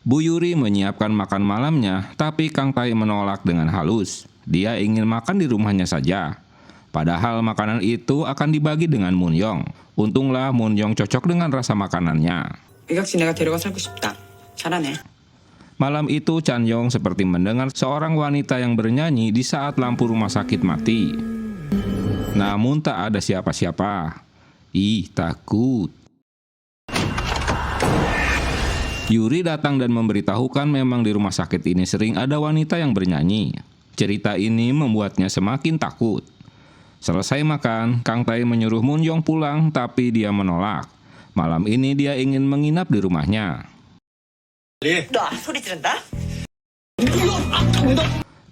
Bu Yuri menyiapkan makan malamnya, tapi Kang Tae menolak dengan halus. Dia ingin makan di rumahnya saja. Padahal makanan itu akan dibagi dengan Moon Young. Untunglah Moon Young cocok dengan rasa makanannya. 이각시 내가 데려가 살고 싶다. 잘하네. Malam itu Chan Yong seperti mendengar seorang wanita yang bernyanyi di saat lampu rumah sakit mati. Namun tak ada siapa-siapa. Ih, takut. Yuri datang dan memberitahukan memang di rumah sakit ini sering ada wanita yang bernyanyi. Cerita ini membuatnya semakin takut. Selesai makan, Kang Tae menyuruh Moon Young pulang, tapi dia menolak. Malam ini dia ingin menginap di rumahnya. 너 소리 지른다?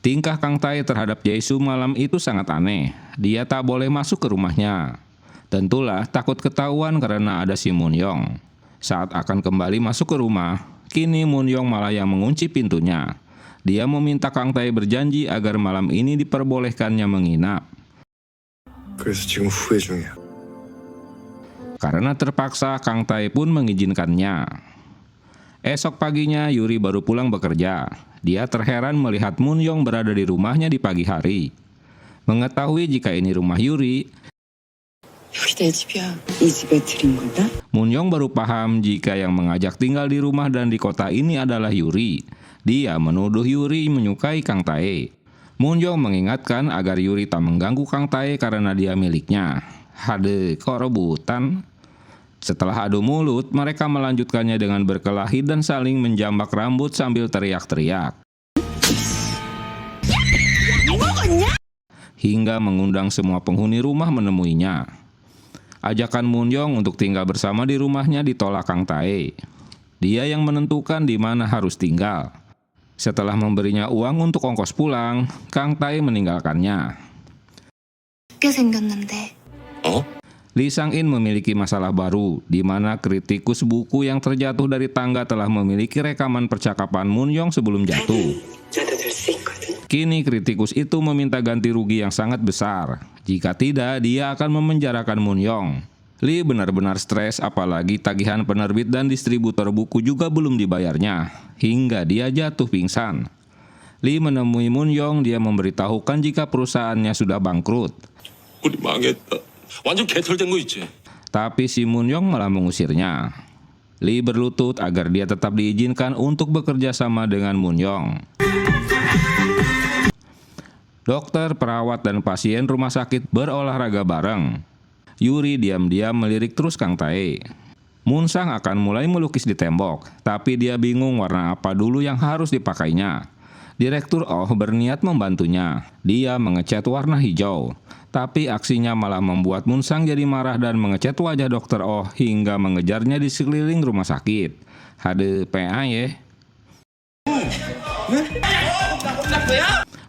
Tingkah Kang Tae terhadap Jae-soo malam itu sangat aneh. Dia tak boleh masuk ke rumahnya. Tentulah takut ketahuan karena ada si Moon Young. Saat akan kembali masuk ke rumah, kini Moon Young malah yang mengunci pintunya. Dia meminta Kang Tae berjanji agar malam ini diperbolehkannya menginap. 그래서 지금 후회 중이야. Karena terpaksa, Kang Tae pun mengizinkannya. Esok paginya, Yuri baru pulang bekerja. Dia terheran melihat Moon Young berada di rumahnya di pagi hari. Mengetahui jika ini rumah Yuri, 여기 내 집이야. 이 집에 들인 거다? Moon Young baru paham jika yang mengajak tinggal di rumah dan di kota ini adalah Yuri. Dia menuduh Yuri menyukai Kang Tae. Moon Young mengingatkan agar Yuri tak mengganggu Kang Tae karena dia miliknya. Hade, kok rebutan? Setelah adu mulut, mereka melanjutkannya dengan berkelahi dan saling menjambak rambut sambil teriak-teriak. Hingga mengundang semua penghuni rumah menemuinya. Ajakan Moon Young untuk tinggal bersama di rumahnya ditolak Kang Tae. Dia yang menentukan di mana harus tinggal. Setelah memberinya uang untuk ongkos pulang, Kang Tae meninggalkannya. 꽤 생겼는데. Lee Sang-in memiliki masalah baru, di mana kritikus buku yang terjatuh dari tangga telah memiliki rekaman percakapan Moon Young sebelum jatuh. 나도 될 수 있거든. Kini kritikus itu meminta ganti rugi yang sangat besar. Jika tidak, dia akan memenjarakan Moon Young. Lee benar-benar stres, apalagi tagihan penerbit dan distributor buku juga belum dibayarnya, hingga dia jatuh pingsan. Lee menemui Moon Young, dia memberitahukan jika perusahaannya sudah bangkrut. 우리 망했다. 완전 개털된 거 있지. Tapi si Moon Young malah mengusirnya. Lee berlutut agar dia tetap diizinkan untuk bekerja sama dengan Moon Young. Dokter, perawat, dan pasien rumah sakit berolahraga bareng. Yuri diam-diam melirik terus Kang Tae. Moon Sang akan mulai melukis di tembok, tapi dia bingung warna apa dulu yang harus dipakainya. Direktur Oh berniat membantunya. Dia mengecat warna hijau. Tapi aksinya malah membuat Moon Sang jadi marah dan mengecat wajah Dokter Oh hingga mengejarnya di sekeliling rumah sakit. Hade PA ya.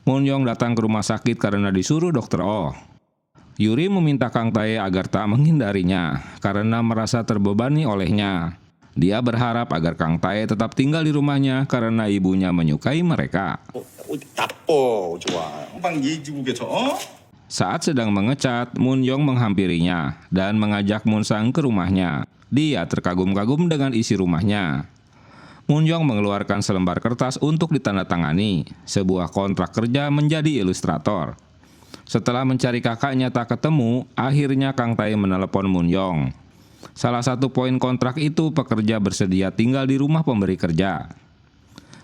Moon Young datang ke rumah sakit karena disuruh Dokter Oh. Yuri meminta Kang Tae agar tak menghindarinya karena merasa terbebani olehnya. Dia berharap agar Kang Tae tetap tinggal di rumahnya karena ibunya menyukai mereka. 나빠 좋아. 한방 예지국에서 Saat sedang mengecat, Moon Young menghampirinya dan mengajak Moon Sang ke rumahnya. Dia terkagum-kagum dengan isi rumahnya. Moon Young mengeluarkan selembar kertas untuk ditandatangani. Sebuah kontrak kerja menjadi ilustrator. Setelah mencari kakaknya tak ketemu, akhirnya Kang Tae menelepon Moon Young. Salah satu poin kontrak itu pekerja bersedia tinggal di rumah pemberi kerja.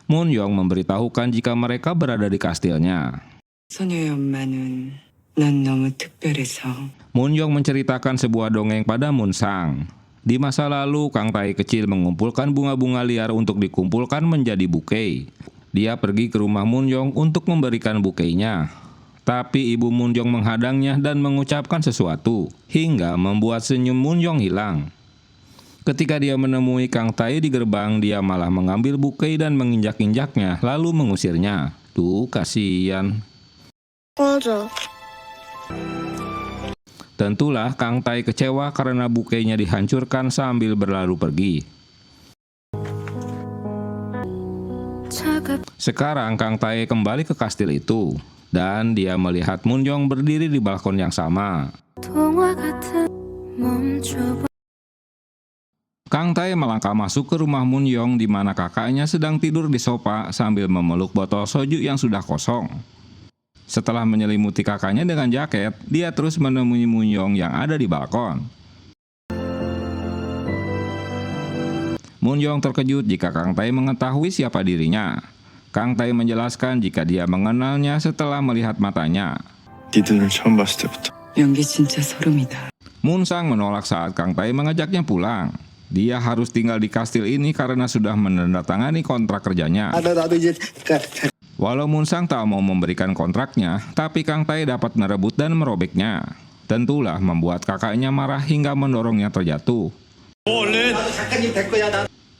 Moon Young memberitahukan jika mereka berada di kastilnya. 소녀의 엄마는 난 너무 특별해서 Moon Young menceritakan sebuah dongeng pada Moon Sang. Di masa lalu, Kang Tae kecil mengumpulkan bunga-bunga liar untuk dikumpulkan menjadi bukei. Dia pergi ke rumah Moon Young untuk memberikan bukeinya. Tapi ibu Moon Young menghadangnya dan mengucapkan sesuatu, hingga membuat senyum Moon Young hilang. Ketika dia menemui Kang Tae di gerbang, dia malah mengambil bukei dan menginjak-injaknya, lalu mengusirnya. Tuh, kasihan. Tentulah Kang Tae kecewa karena bukeinya dihancurkan sambil berlalu pergi. Sekarang Kang Tae kembali ke kastil itu. Dan dia melihat Moon Young berdiri di balkon yang sama. Kang Tae melangkah masuk ke rumah Moon Young di mana kakaknya sedang tidur di sofa sambil memeluk botol soju yang sudah kosong. Setelah menyelimuti kakaknya dengan jaket, dia terus menemui Moon Young yang ada di balkon. Moon Young terkejut jika Kang Tae mengetahui siapa dirinya. Kang Tae menjelaskan jika dia mengenalnya setelah melihat matanya. 니들을 처음 봤을 때부터 연기 진짜 소름이다. Moon Sang menolak saat Kang Tae mengajaknya pulang. Dia harus tinggal di kastil ini karena sudah menandatangani kontrak kerjanya. 나도 이제 Walau Moon Sang tak mau memberikan kontraknya, tapi Kang Tae dapat merebut dan merobeknya. Tentulah membuat kakaknya marah hingga mendorongnya terjatuh.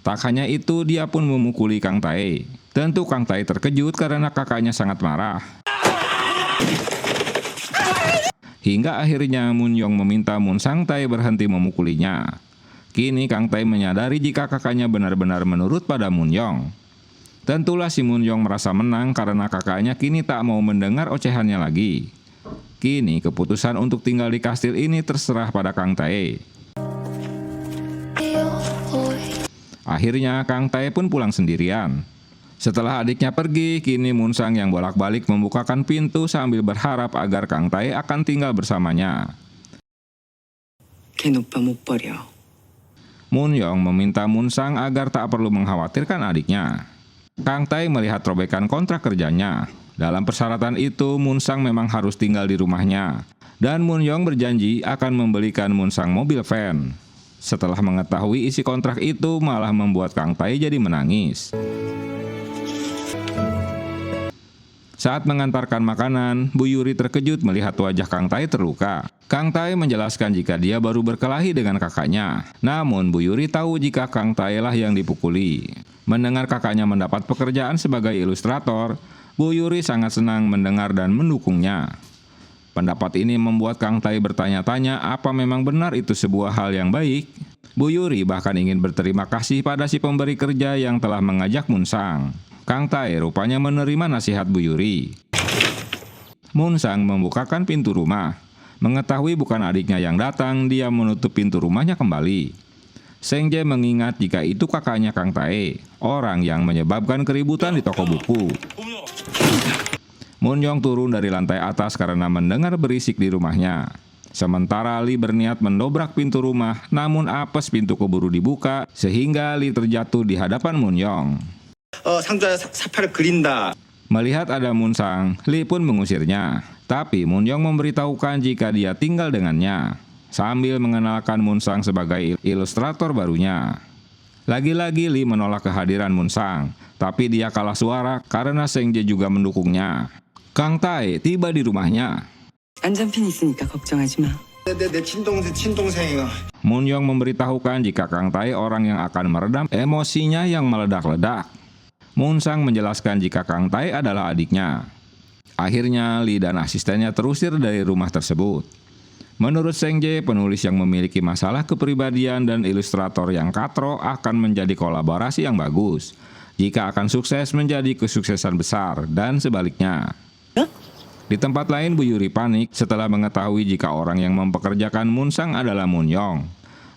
Tak hanya itu, dia pun memukuli Kang Tae. Tentu Kang Tae terkejut karena kakaknya sangat marah. Hingga akhirnya Moon Young meminta Moon Sang Tae berhenti memukulinya. Kini Kang Tae menyadari jika kakaknya benar-benar menurut pada Moon Young. Tentulah si Moon Young merasa menang karena kakaknya kini tak mau mendengar ocehannya lagi. Kini keputusan untuk tinggal di kastil ini terserah pada Kang Tae. Akhirnya Kang Tae pun pulang sendirian. Setelah adiknya pergi, kini Moon Sang yang bolak-balik membukakan pintu sambil berharap agar Kang Tae akan tinggal bersamanya. 걘 오빠 못 버려. Moon Young meminta Moon Sang agar tak perlu mengkhawatirkan adiknya. Kang Tae melihat robekan kontrak kerjanya. Dalam persyaratan itu, Moon Sang memang harus tinggal di rumahnya. Dan Moon Young berjanji akan membelikan Moon Sang mobil van. Setelah mengetahui isi kontrak itu, malah membuat Kang Tae jadi menangis. Saat mengantarkan makanan, Bu Yuri terkejut melihat wajah Kang Tae terluka. Kang Tae menjelaskan jika dia baru berkelahi dengan kakaknya. Namun Bu Yuri tahu jika Kang Tae lah yang dipukuli. Mendengar kakaknya mendapat pekerjaan sebagai ilustrator, Bu Yuri sangat senang mendengar dan mendukungnya. Pendapat ini membuat Kang Tae bertanya-tanya apa memang benar itu sebuah hal yang baik. Bu Yuri bahkan ingin berterima kasih pada si pemberi kerja yang telah mengajak Moon Sang. Kang Tae rupanya menerima nasihat Bu Yuri. Moon Sang membukakan pintu rumah. Mengetahui bukan adiknya yang datang, dia menutup pintu rumahnya kembali. Seng Jae mengingat jika itu kakaknya Kang Tae, orang yang menyebabkan keributan di toko buku. Moon Young turun dari lantai atas karena mendengar berisik di rumahnya. Sementara Lee berniat mendobrak pintu rumah, namun apes pintu keburu dibuka sehingga Lee terjatuh di hadapan Moon Young. 상자에 사파를 그린다. Melihat ada Moon Sang, Lee pun mengusirnya. Tapi Moon Young memberitahukan jika dia tinggal dengannya, sambil mengenalkan Moon Sang sebagai ilustrator barunya. Lagi-lagi Lee menolak kehadiran Munsang, tapi dia kalah suara karena Seng Jae juga mendukungnya. Kang Tae tiba di rumahnya. 안전핀 있으니까 걱정하지 마. 내 친동생이가. Moon-young memberitahukan jika Kang Tae orang yang akan meredam emosinya yang meledak-ledak. Munsang menjelaskan jika Kang Tae adalah adiknya. Akhirnya Lee dan asistennya terusir dari rumah tersebut. Menurut Seng Jae, penulis yang memiliki masalah kepribadian dan ilustrator yang katro akan menjadi kolaborasi yang bagus jika akan sukses menjadi kesuksesan besar dan sebaliknya. Di tempat lain, Bu Yuri panik setelah mengetahui jika orang yang mempekerjakan Munsang adalah Moon-young.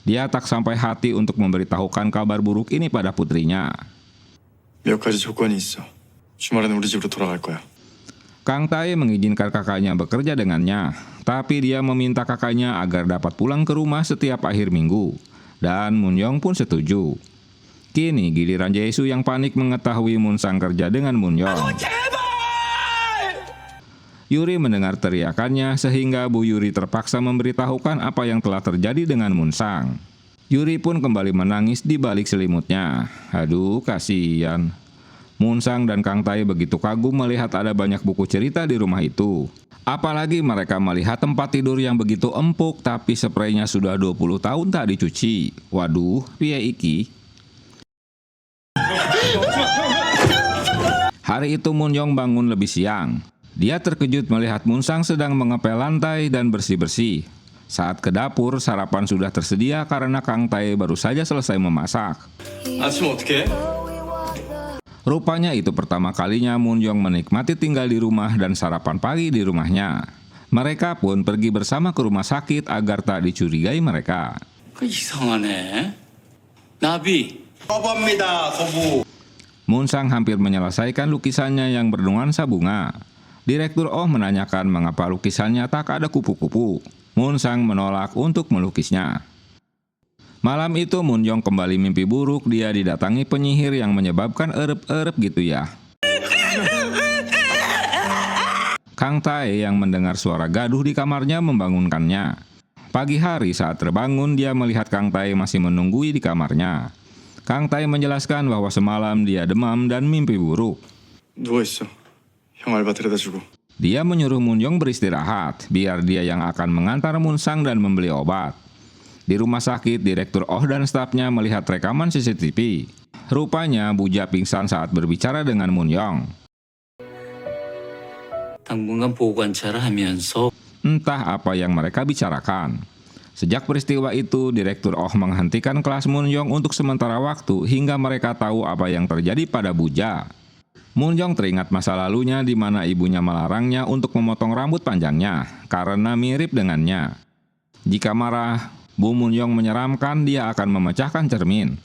Dia tak sampai hati untuk memberitahukan kabar buruk ini pada putrinya. 몇 가지 조건이 있어. 주말에는 우리 집으로 돌아갈 거야. Kang Tae mengizinkan kakaknya bekerja dengannya, tapi dia meminta kakaknya agar dapat pulang ke rumah setiap akhir minggu. Dan Moon-young pun setuju. Kini giliran Jae-soo yang panik mengetahui Munsang kerja dengan Moon-young. Yuri mendengar teriakannya sehingga Bu Yuri terpaksa memberitahukan apa yang telah terjadi dengan Munsang. Yuri pun kembali menangis di balik selimutnya. Aduh, kasihan. Munsang dan Kang Tae begitu kagum melihat ada banyak buku cerita di rumah itu. Apalagi mereka melihat tempat tidur yang begitu empuk tapi spraynya sudah 20 tahun tak dicuci. Waduh, piye iki? Hari itu Moon-young bangun lebih siang. Dia terkejut melihat Munsang sedang mengepel lantai dan bersih-bersih. Saat ke dapur, sarapan sudah tersedia karena Kang Tae baru saja selesai memasak. 아침 어떻게 해? Rupanya itu pertama kalinya Moon-young menikmati tinggal di rumah dan sarapan pagi di rumahnya. Mereka pun pergi bersama ke rumah sakit agar tak dicurigai mereka. 그 이상하네. 나비. 거부합니다. 거부. Munsang hampir menyelesaikan lukisannya yang bernuansa bunga. Direktur Oh menanyakan mengapa lukisannya tak ada kupu-kupu. Munsang menolak untuk melukisnya. Malam itu Moon-young kembali mimpi buruk. Dia didatangi penyihir yang menyebabkan erep-erep gitu ya. Kang Tae yang mendengar suara gaduh di kamarnya membangunkannya. Pagi hari saat terbangun dia melihat Kang Tae masih menunggui di kamarnya. Kang Tae menjelaskan bahwa semalam dia demam dan mimpi buruk. 누워있어. 형 알바 데려다주고. Dia menyuruh Moon-young beristirahat biar dia yang akan mengantar Munsang dan membeli obat. Di rumah sakit, Direktur Oh dan stafnya melihat rekaman CCTV. Rupanya Buja pingsan saat berbicara dengan Moon-young. 당분간 보호 관찰을 하면서 Entah apa yang mereka bicarakan. Sejak peristiwa itu, Direktur Oh menghentikan kelas Moon-young untuk sementara waktu hingga mereka tahu apa yang terjadi pada Buja. Moon-young teringat masa lalunya di mana ibunya melarangnya untuk memotong rambut panjangnya karena mirip dengannya. Jika marah, Bu Moon-young menyeramkan dia akan memecahkan cermin.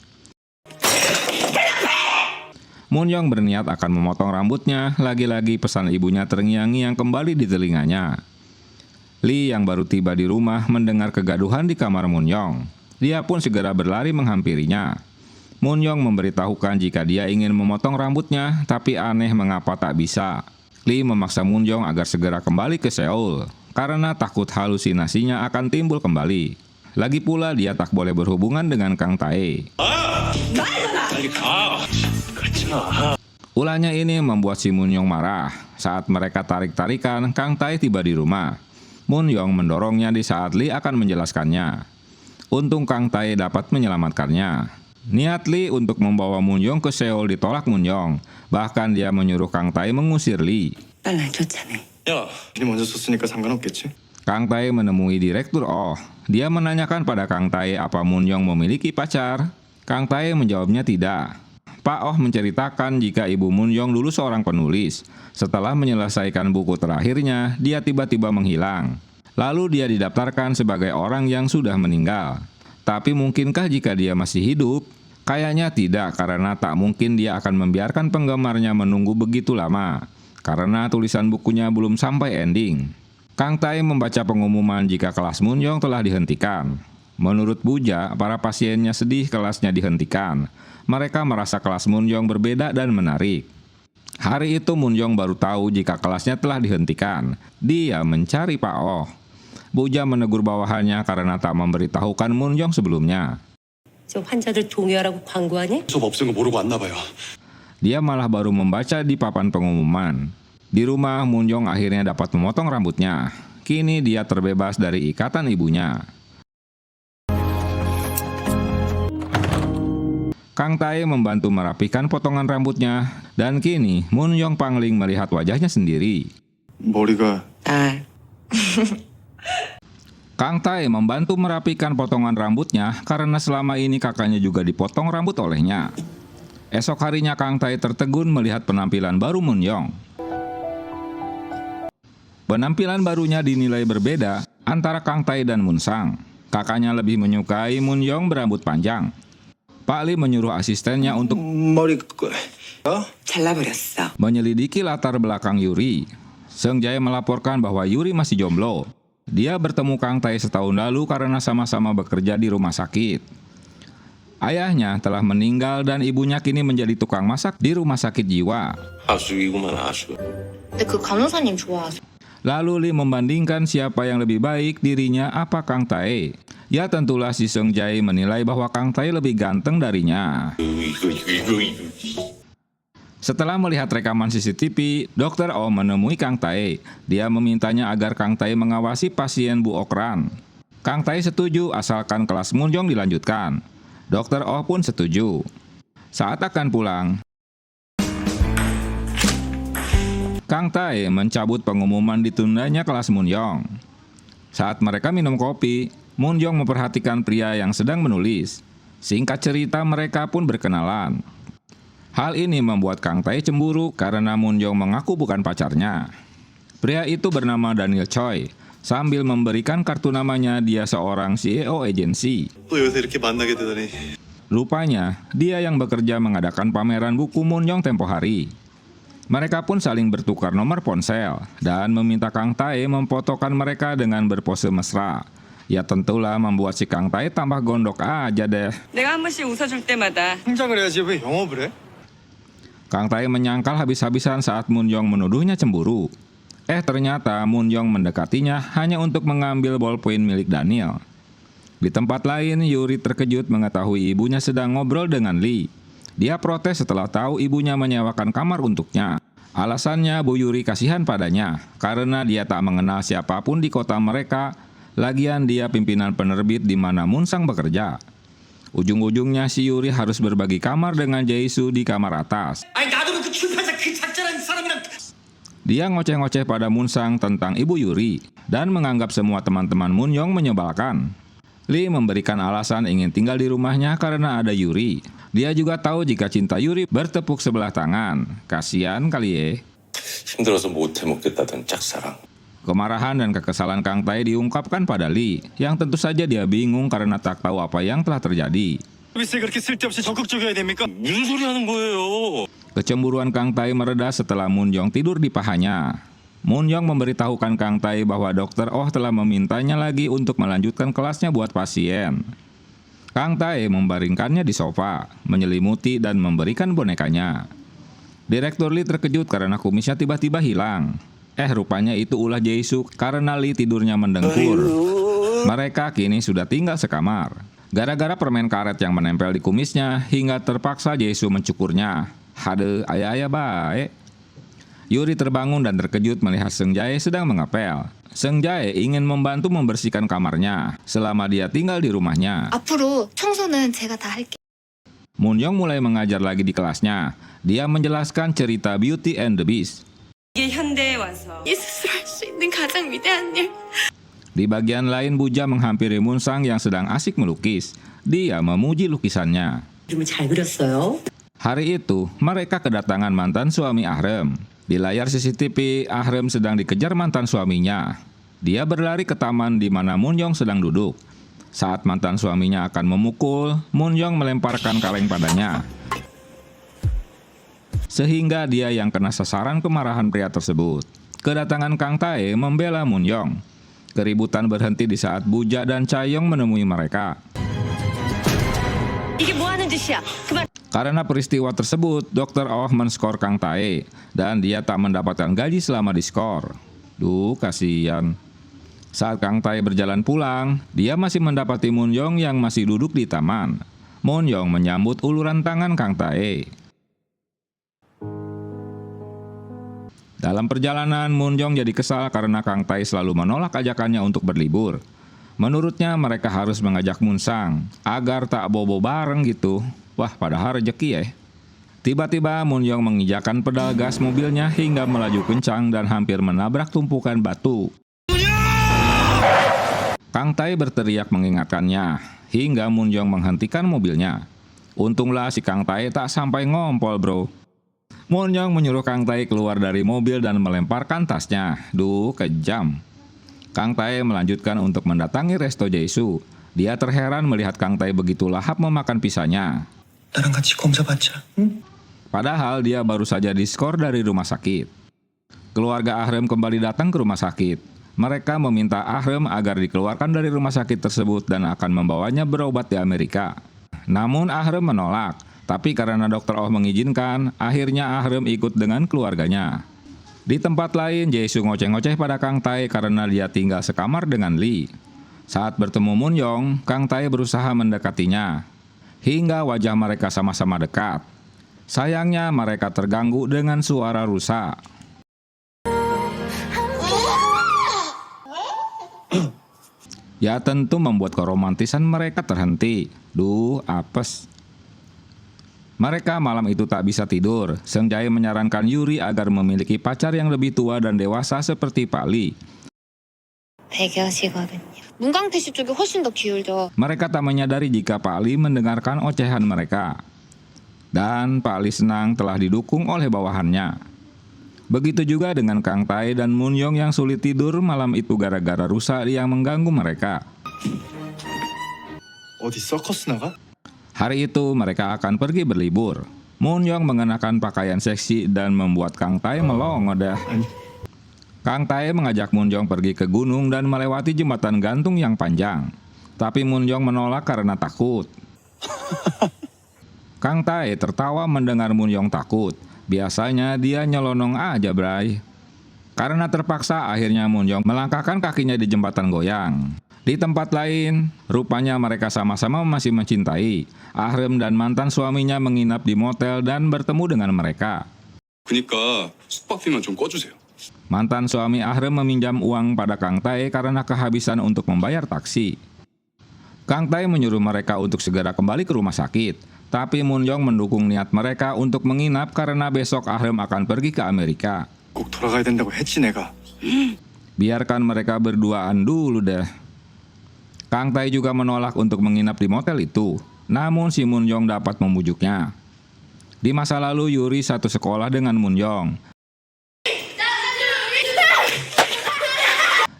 Moon-young berniat akan memotong rambutnya, lagi-lagi pesan ibunya terngiang-ngiang kembali di telinganya. Lee yang baru tiba di rumah mendengar kegaduhan di kamar Moon-young. Dia pun segera berlari menghampirinya. Moon-young memberitahukan jika dia ingin memotong rambutnya, tapi aneh mengapa tak bisa. Lee memaksa Moon-young agar segera kembali ke Seoul, karena takut halusinasinya akan timbul kembali. Lagi pula dia tak boleh berhubungan dengan Kang Tae. Ulahnya ini membuat si Moon-young marah. Saat mereka tarik-tarikan, Kang Tae tiba di rumah. Moon-young mendorongnya di saat Lee akan menjelaskannya. Untung Kang Tae dapat menyelamatkannya. Niat Lee untuk membawa Moon-young ke Seoul ditolak Moon-young. Bahkan dia menyuruh Kang Tae mengusir Lee. 빨리 쫓아내. 야, 니 먼저 썼으니까 상관없겠지? Kang Tae menemui Direktur Oh. Dia menanyakan pada Kang Tae apa Moon-young memiliki pacar. Kang Tae menjawabnya tidak. Pak Oh menceritakan jika ibu Moon-young dulu seorang penulis. Setelah menyelesaikan buku terakhirnya, dia tiba-tiba menghilang. Lalu dia didaftarkan sebagai orang yang sudah meninggal. Tapi mungkinkah jika dia masih hidup? Kayaknya tidak, karena tak mungkin dia akan membiarkan penggemarnya menunggu begitu lama. Karena tulisan bukunya belum sampai ending. Kang Tae membaca pengumuman jika kelas Moon-young telah dihentikan. Menurut Buja, para pasiennya sedih kelasnya dihentikan. Mereka merasa kelas Moon-young berbeda dan menarik. Hari itu Moon-young baru tahu jika kelasnya telah dihentikan. Dia mencari Pak Oh. Buja menegur bawahannya karena tak memberitahukan Moon-young sebelumnya. 저 환자들 동의하라고 광고하니? 수업 없은 거 모르고 왔나 봐요. Dia malah baru membaca di papan pengumuman. Di rumah, Moon-young akhirnya dapat memotong rambutnya. Kini dia terbebas dari ikatan ibunya. Kang Tae membantu merapikan potongan rambutnya, dan kini Moon-young pangling melihat wajahnya sendiri. 머리가 아, Kang Tae membantu merapikan potongan rambutnya karena selama ini kakaknya juga dipotong rambut olehnya. Esok harinya Kang Tae tertegun melihat penampilan baru Moon-young. Penampilan barunya dinilai berbeda antara Kang Tae dan Moon-sang. Kakaknya lebih menyukai Moon-young berambut panjang. Pak Lee menyuruh asistennya untuk 머리 잘라버렸어. menyelidiki latar belakang Yuri. Seung Jae melaporkan bahwa Yuri masih jomblo. Dia bertemu Kang Tae setahun lalu karena sama-sama bekerja di rumah sakit. Ayahnya telah meninggal dan ibunya kini menjadi tukang masak di rumah sakit jiwa. 아수이구만 아수. 근데 그 간호사님 좋아하세요? Lalu Lee membandingkan siapa yang lebih baik, dirinya apa Kang Tae. Ya tentulah si Seung Jae menilai bahwa Kang Tae lebih ganteng darinya. Setelah melihat rekaman CCTV, Dr. Oh menemui Kang Tae. Dia memintanya agar Kang Tae mengawasi pasien Bu Okran. Kang Tae setuju asalkan kelas Moon-young dilanjutkan. Dr. Oh pun setuju. Saat akan pulang, Kang Tae mencabut pengumuman ditundanya kelas Moon-young. Saat mereka minum kopi, Moon-young memperhatikan pria yang sedang menulis. Singkat cerita, mereka pun berkenalan. Hal ini membuat Kang Tae cemburu karena Moon-young mengaku bukan pacarnya. Pria itu bernama Daniel Choi. Sambil memberikan kartu namanya, dia seorang CEO agensi. 또 요새 이렇게 만나게 되다니. Rupanya, dia yang bekerja mengadakan pameran buku Moon-young tempo hari. Mereka pun saling bertukar nomor ponsel dan meminta Kang Tae memfotokan mereka dengan berpose mesra. Ya tentulah membuat si Kang Tae tambah gondok aja deh. 내가 한 번씩 웃어줄 때마다 성장을 해야지 왜 영업을 해? Kang Tae menyangkal habis-habisan saat Moon-young menuduhnya cemburu. Ternyata Moon-young mendekatinya hanya untuk mengambil ballpoint milik Daniel. Di tempat lain, Yuri terkejut mengetahui ibunya sedang ngobrol dengan Lee. Dia protes setelah tahu ibunya menyewakan kamar untuknya. Alasannya Bu Yuri kasihan padanya karena dia tak mengenal siapapun di kota mereka. Lagian dia pimpinan penerbit di mana Moon-sang bekerja. Ujung-ujungnya si Yuri harus berbagi kamar dengan Jae-soo di kamar atas. 아니 나도 그 출판사 그 작자라는 사람이랑 Dia ngoceh-ngoceh pada Moon-sang tentang ibu Yuri dan menganggap semua teman-teman Moon-young menyebalkan. Lee memberikan alasan ingin tinggal di rumahnya karena ada Yuri. Dia juga tahu jika cinta Yuri bertepuk sebelah tangan. Kasian kali ya. 힘들어서 못 해먹겠다던 짝사랑. Kemarahan dan kekesalan Kang Tae diungkapkan pada Lee, yang tentu saja dia bingung karena tak tahu apa yang telah terjadi. 서비스에 그렇게 쓸데없이 적극적이어야 됩니까? 무슨 소리 하는 거예요? Kecemburuan Kang Tae mereda setelah Moon-young tidur di pahanya. Moon-young memberitahukan Kang Tae bahwa Dr. Oh telah memintanya lagi untuk melanjutkan kelasnya buat pasien. Kang Tae membaringkannya di sofa, menyelimuti dan memberikan bonekanya. Direktur Lee terkejut karena kumisnya tiba-tiba hilang. Rupanya itu ulah Jae-soo karena Lee tidurnya mendengkur. Mereka kini sudah tinggal sekamar. Gara-gara permen karet yang menempel di kumisnya hingga terpaksa Jae-soo mencukurnya. Hade, ayah-ayah baik. Yuri terbangun dan terkejut melihat Seung Jae sedang mengepel. Seung Jae ingin membantu membersihkan kamarnya selama dia tinggal di rumahnya. 앞으로 청소는 제가 다 할게요. Moon-young mulai mengajar lagi di kelasnya. Dia menjelaskan cerita Beauty and the Beast. 이게 현대에 와서 이 스스로 할 수 있는 가장 위대한 일. Di bagian lain, Buja menghampiri Moon-sang yang sedang asik melukis. Dia memuji lukisannya. 그림을 잘 그렸어요. Hari itu, mereka kedatangan mantan suami Ahrem. Di layar CCTV, Ahrem sedang dikejar mantan suaminya. Dia berlari ke taman di mana Moon-young sedang duduk. Saat mantan suaminya akan memukul, Moon-young melemparkan kaleng padanya. Sehingga dia yang kena sasaran kemarahan pria tersebut. Kedatangan Kang Tae membela Moon-young. Keributan berhenti di saat Buja dan Chae-young menemui mereka. 이게 뭐 하는 짓이야? 그만. Karena peristiwa tersebut, Dr. Oh men-skor Kang Tae dan dia tak mendapatkan gaji selama diskor. Duh, kasihan. Saat Kang Tae berjalan pulang, dia masih mendapati Moon-young yang masih duduk di taman. Moon Young menyambut uluran tangan Kang Tae. Dalam perjalanan, Moon Young jadi kesal karena Kang Tae selalu menolak ajakannya untuk berlibur. Menurutnya mereka harus mengajak Moon Sang agar tak bobo bareng gitu. Wah, padahal rezeki ya. Tiba-tiba Moon Young menginjakkan pedal gas mobilnya hingga melaju kencang dan hampir menabrak tumpukan batu. Kang Tae berteriak mengingatkannya, hingga Moon Young menghentikan mobilnya. Untunglah si Kang Tae tak sampai ngompol bro. Moon Young menyuruh Kang Tae keluar dari mobil dan melemparkan tasnya. Duh, kejam. Kang Tae melanjutkan untuk mendatangi resto Jaisu. Dia terheran melihat Kang Tae begitu lahap memakan pisahnya. 나랑 같이 검사 받자. 응? Padahal dia baru saja diskor dari rumah sakit. Keluarga Ahrem kembali datang ke rumah sakit. Mereka meminta Ahrem agar dikeluarkan dari rumah sakit tersebut dan akan membawanya berobat di Amerika. Namun Ahrem menolak, tapi karena Dr. Oh mengizinkan, akhirnya Ahrem ikut dengan keluarganya. Di tempat lain, Jaisu ngoceh-ngoceh pada Kang Tae karena dia tinggal sekamar dengan Lee. Saat bertemu Moon Young, Kang Tae berusaha mendekatinya, hingga wajah mereka sama-sama dekat. Sayangnya mereka terganggu dengan suara rusak. Ya tentu membuat keromantisan mereka terhenti. Duh, apes. Mereka malam itu tak bisa tidur. Seung Jae menyarankan Yuri agar memiliki pacar yang lebih tua dan dewasa seperti Pak Lee. 문강태 씨 쪽이 훨씬 더 기울죠. Mereka tak menyadari jika Pak Lee mendengarkan ocehan mereka. Dan Pak Lee senang telah didukung oleh bawahannya. Begitu juga dengan Kang Tae dan Moon Young yang sulit tidur malam itu gara-gara rusa yang mengganggu mereka. 어디 서커스 나가? Hari itu mereka akan pergi berlibur. Moon Young mengenakan pakaian seksi dan membuat Kang Tae melongo dah. Kang Tae mengajak Moon Young pergi ke gunung dan melewati jembatan gantung yang panjang. Tapi Moon Young menolak karena takut. Kang Tae tertawa mendengar Moon Young takut. Biasanya dia nyelonong aja bray. Karena terpaksa akhirnya Moon Young melangkahkan kakinya di jembatan goyang. Di tempat lain, rupanya mereka sama-sama masih mencintai. Ahrem dan mantan suaminya menginap di motel dan bertemu dengan mereka. 그니까 숙박비만 좀 꺼주세요. Mantan suami Ahrem meminjam uang pada Kang Tae karena kehabisan untuk membayar taksi. Kang Tae menyuruh mereka untuk segera kembali ke rumah sakit. Tapi Moon Young mendukung niat mereka untuk menginap karena besok Ahrem akan pergi ke Amerika. 꼭 돌아가야 된다고 했지 내가. Biarkan mereka berduaan dulu deh. Kang Tae juga menolak untuk menginap di motel itu. Namun si Moon Young dapat membujuknya. Di masa lalu Yuri satu sekolah dengan Moon Young.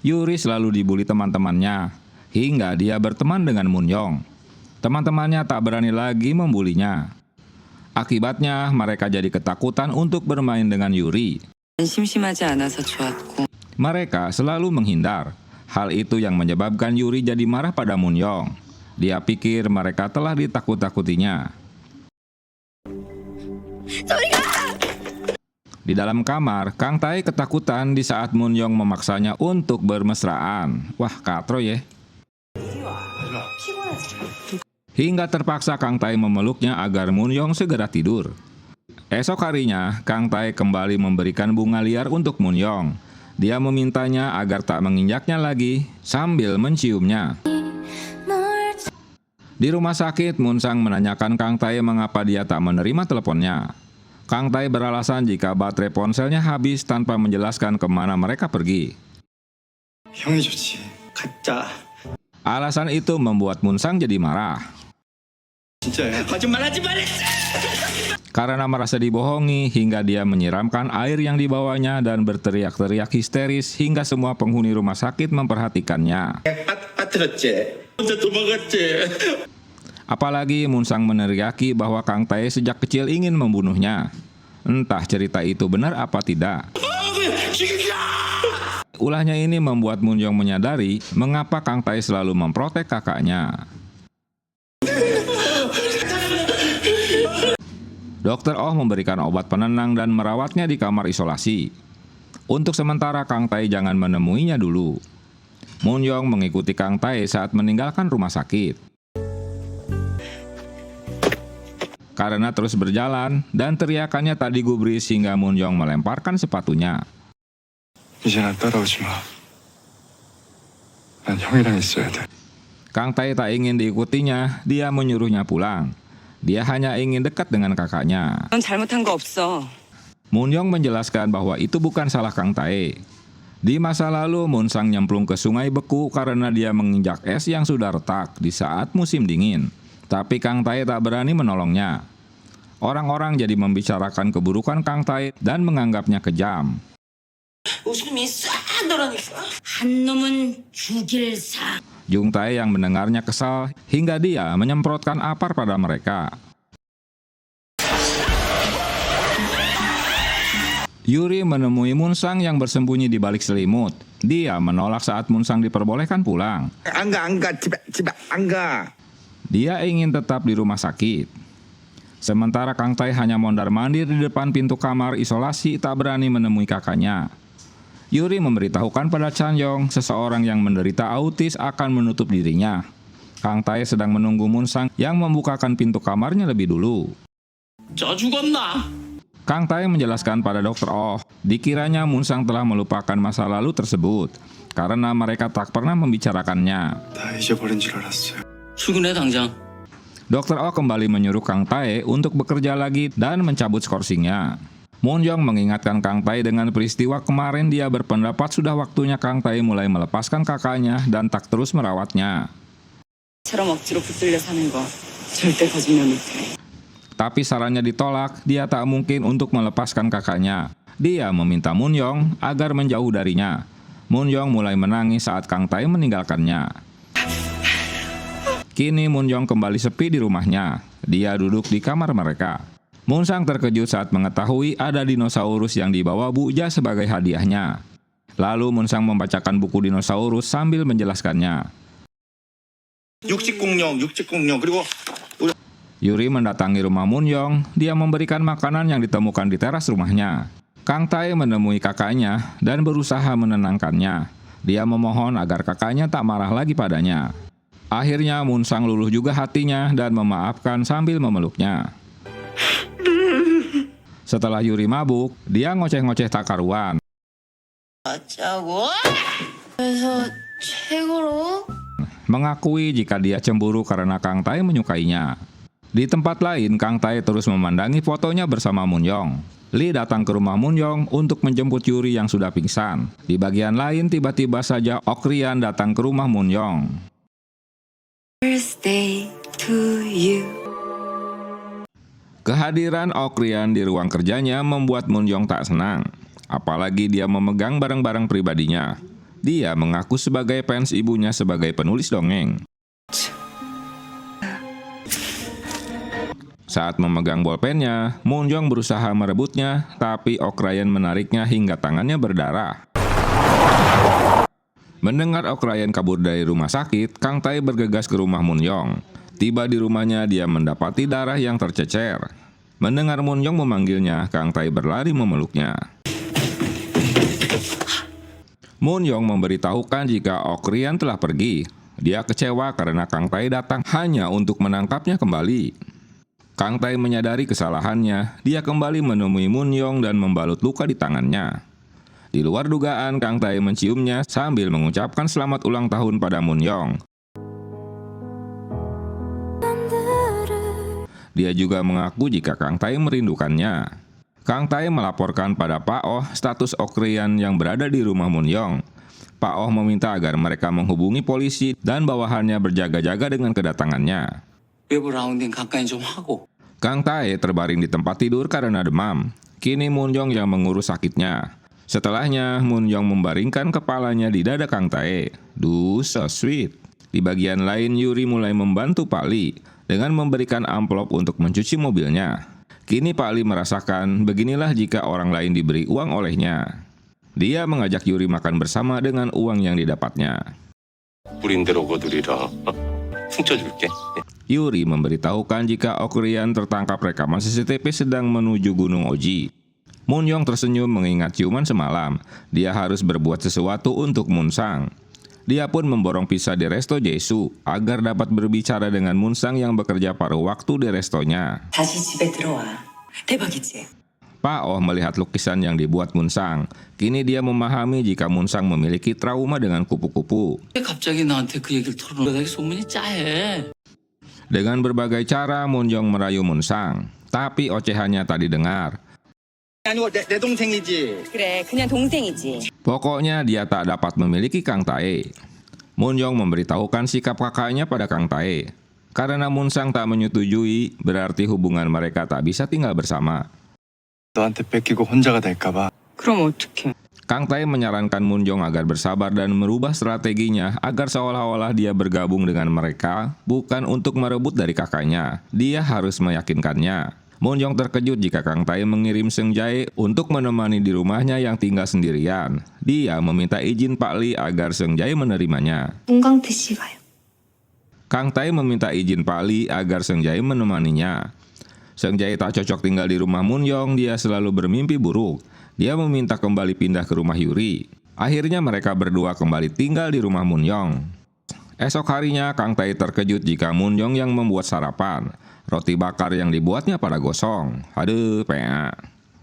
Yuri selalu dibully teman-temannya, hingga dia berteman dengan Moon Young. Teman-temannya tak berani lagi membulinya. Akibatnya mereka jadi ketakutan untuk bermain dengan Yuri. 심심하지 않아서 좋았고. Mereka selalu menghindar. Hal itu yang menyebabkan Yuri jadi marah pada Moon Young. Dia pikir mereka telah ditakut-takutinya. Di dalam kamar, Kang Tae ketakutan di saat Moon Young memaksanya untuk bermesraan. Wah, katro ya. Hingga terpaksa Kang Tae memeluknya agar Moon Young segera tidur. Esok harinya, Kang Tae kembali memberikan bunga liar untuk Moon Young. Dia memintanya agar tak menginjaknya lagi sambil menciumnya. Di rumah sakit, Moon Sang menanyakan Kang Tae mengapa dia tak menerima teleponnya. Kang Tae beralasan jika baterai ponselnya habis tanpa menjelaskan kemana mereka pergi. 형이 좋지. 가짜. Alasan itu membuat Moon Sang jadi marah. 진짜야. 거짓말하지 말했어. Karena merasa dibohongi hingga dia menyiramkan air yang dibawanya dan berteriak-teriak histeris hingga semua penghuni rumah sakit memperhatikannya. 빠뜨렸지. 혼자 도망갔지. Apalagi Moon Sang meneriaki bahwa Kang Tae sejak kecil ingin membunuhnya. Entah cerita itu benar apa tidak. Ulahnya ini membuat Moon Young menyadari mengapa Kang Tae selalu memprotek kakaknya. Dr. Oh memberikan obat penenang dan merawatnya di kamar isolasi. Untuk sementara Kang Tae jangan menemuinya dulu. Moon Young mengikuti Kang Tae saat meninggalkan rumah sakit. karena terus berjalan dan teriakannya tak digubris hingga Moon Young melemparkan sepatunya. 이제 난 따라오지 마. 난 형이랑 있어야 돼. Kang Tae tak ingin diikutinya, dia menyuruhnya pulang. Dia hanya ingin dekat dengan kakaknya. 넌 잘못한 거 없어. Moon Young menjelaskan bahwa itu bukan salah Kang Tae. Di masa lalu, Moon Sang nyemplung ke sungai beku karena dia menginjak es yang sudah retak di saat musim dingin. Tapi Kang Tae tak berani menolongnya. Orang-orang jadi membicarakan keburukan Kang Tae dan menganggapnya kejam. 웃음이 싹 돌아니까. 한 놈은 죽일 사. Jung Tae yang mendengarnya kesal hingga dia menyemprotkan apar pada mereka. Yuri menemui Moon Sang yang bersembunyi di balik selimut. Dia menolak saat Moon Sang diperbolehkan pulang. 집에 안 가. Dia ingin tetap di rumah sakit. Sementara Kang Tae hanya mondar-mandir di depan pintu kamar isolasi tak berani menemui kakaknya. Yuri memberitahukan pada Chan Yong, seseorang yang menderita autis akan menutup dirinya. Kang Tae sedang menunggu Moon Sang yang membukakan pintu kamarnya lebih dulu. 저 죽었나? Kang Tae menjelaskan pada Dr. Oh, dikiranya Moon Sang telah melupakan masa lalu tersebut karena mereka tak pernah membicarakannya. 다 잊어버린 줄 알았어요. 출근해 당장. Dr. Oh kembali menyuruh Kang Tae untuk bekerja lagi dan mencabut skorsingnya. Moon Young mengingatkan Kang Tae dengan peristiwa kemarin. Dia berpendapat sudah waktunya Kang Tae mulai melepaskan kakaknya dan tak terus merawatnya. 처럼 억지로 붙들려 사는 거 절대 거짓말 못해. Tapi sarannya ditolak, dia tak mungkin untuk melepaskan kakaknya. Dia meminta Moon Young agar menjauh darinya. Moon Young mulai menangis saat Kang Tae meninggalkannya. Kini Moon Young kembali sepi di rumahnya. Dia duduk di kamar mereka. Moon Sang terkejut saat mengetahui ada dinosaurus yang dibawa Bu Ja sebagai hadiahnya. Lalu Moon Sang membacakan buku dinosaurus sambil menjelaskannya. 육식공룡 그리고 Yuri mendatangi rumah Moon Young. Dia memberikan makanan yang ditemukan di teras rumahnya. Kang Tae menemui kakaknya dan berusaha menenangkannya. Dia memohon agar kakaknya tak marah lagi padanya. Akhirnya Moon Sang luluh juga hatinya dan memaafkan sambil memeluknya. Setelah Yuri mabuk, dia ngoceh-ngoceh tak karuan. 그래서 최고로 Mengakui jika dia cemburu karena Kang Tae menyukainya. Di tempat lain, Kang Tae terus memandangi fotonya bersama Moon Young. Lee datang ke rumah Moon Young untuk menjemput Yuri yang sudah pingsan. Di bagian lain, tiba-tiba saja Ok Rian datang ke rumah Moon Young. Birthday to you. Kehadiran Ok Rian di ruang kerjanya membuat Moon Young tak senang. Apalagi dia memegang barang-barang pribadinya. Dia mengaku sebagai fans ibunya sebagai penulis dongeng. Saat memegang bolpennya, Moon Young berusaha merebutnya, tapi Ok Rian menariknya hingga tangannya berdarah. Mendengar Ok Rian kabur dari rumah sakit, Kang Tae bergegas ke rumah Moon Young. Tiba di rumahnya, dia mendapati darah yang tercecer. Mendengar Moon Young memanggilnya, Kang Tae berlari memeluknya. Moon Young memberitahukan jika Ok Rian telah pergi. Dia kecewa karena Kang Tae datang hanya untuk menangkapnya kembali. Kang Tae menyadari kesalahannya. Dia kembali menemui Moon Young dan membalut luka di tangannya. Di luar dugaan, Kang Tae menciumnya sambil mengucapkan selamat ulang tahun pada Moon Young. Dia juga mengaku jika Kang Tae merindukannya. Kang Tae melaporkan pada Pak Oh status Ok Rian yang berada di rumah Moon Young. Pak Oh meminta agar mereka menghubungi polisi dan bawahannya berjaga-jaga dengan kedatangannya. 외부 라운딩 가까이 좀 하고. Kang Tae terbaring di tempat tidur karena demam. Kini Moon Young yang mengurus sakitnya. Setelahnya, Moon Young membaringkan kepalanya di dada Kang Tae. Duh, so sweet. Di bagian lain, Yuri mulai membantu Pak Lee dengan memberikan amplop untuk mencuci mobilnya. Kini Pak Lee merasakan beginilah jika orang lain diberi uang olehnya. Dia mengajak Yuri makan bersama dengan uang yang didapatnya. 뿌린 대로 거두리라. 훔쳐줄게. Yuri memberitahukan jika Ok Rian tertangkap rekaman CCTV sedang menuju Gunung Oji. Moon Young tersenyum mengingat ciuman semalam. Dia harus berbuat sesuatu untuk Moon Sang. Dia pun memborong pizza di resto Jesu agar dapat berbicara dengan Munsang yang bekerja paruh waktu di restonya. 다시 집에 들어와. 대박이지? Pak Oh melihat lukisan yang dibuat Munsang. Kini dia memahami jika Munsang memiliki trauma dengan kupu-kupu. 왜 갑자기 나한테 그 얘기를 털어놓은 거야? 소문이 짜해. Dengan berbagai cara Munjong merayu Munsang, tapi ocehannya tak didengar. 그래, 그냥 동생이지. Pokoknya dia tak dapat memiliki Kang Tae. Munjong memberitahukan sikap kakaknya pada Kang Tae. Karena Munsang tak menyetujui, berarti hubungan mereka tak bisa tinggal bersama. 너한테 뺏기고 혼자가 될까봐. 그럼 어떡해? Kang Tae menyarankan Munjong agar bersabar dan merubah strateginya agar seolah-olah dia bergabung dengan mereka, bukan untuk merebut dari kakaknya. Dia harus meyakinkannya. Munjong terkejut jika Kang Tae mengirim Seung Jae untuk menemani di rumahnya yang tinggal sendirian. Dia meminta izin Pak Lee agar Seung Jae menerimanya. 문광태 씨 가요. Kang Tae meminta izin Pak Lee agar Seung Jae menemaninya. Seung Jae tak cocok tinggal di rumah Munjong, dia selalu bermimpi buruk. Dia meminta kembali pindah ke rumah Yuri. Akhirnya mereka berdua kembali tinggal di rumah Munjong. Esok harinya Kang Tae terkejut jika Munjong yang membuat sarapan. Roti bakar yang dibuatnya pada gosong. Aduh, pea.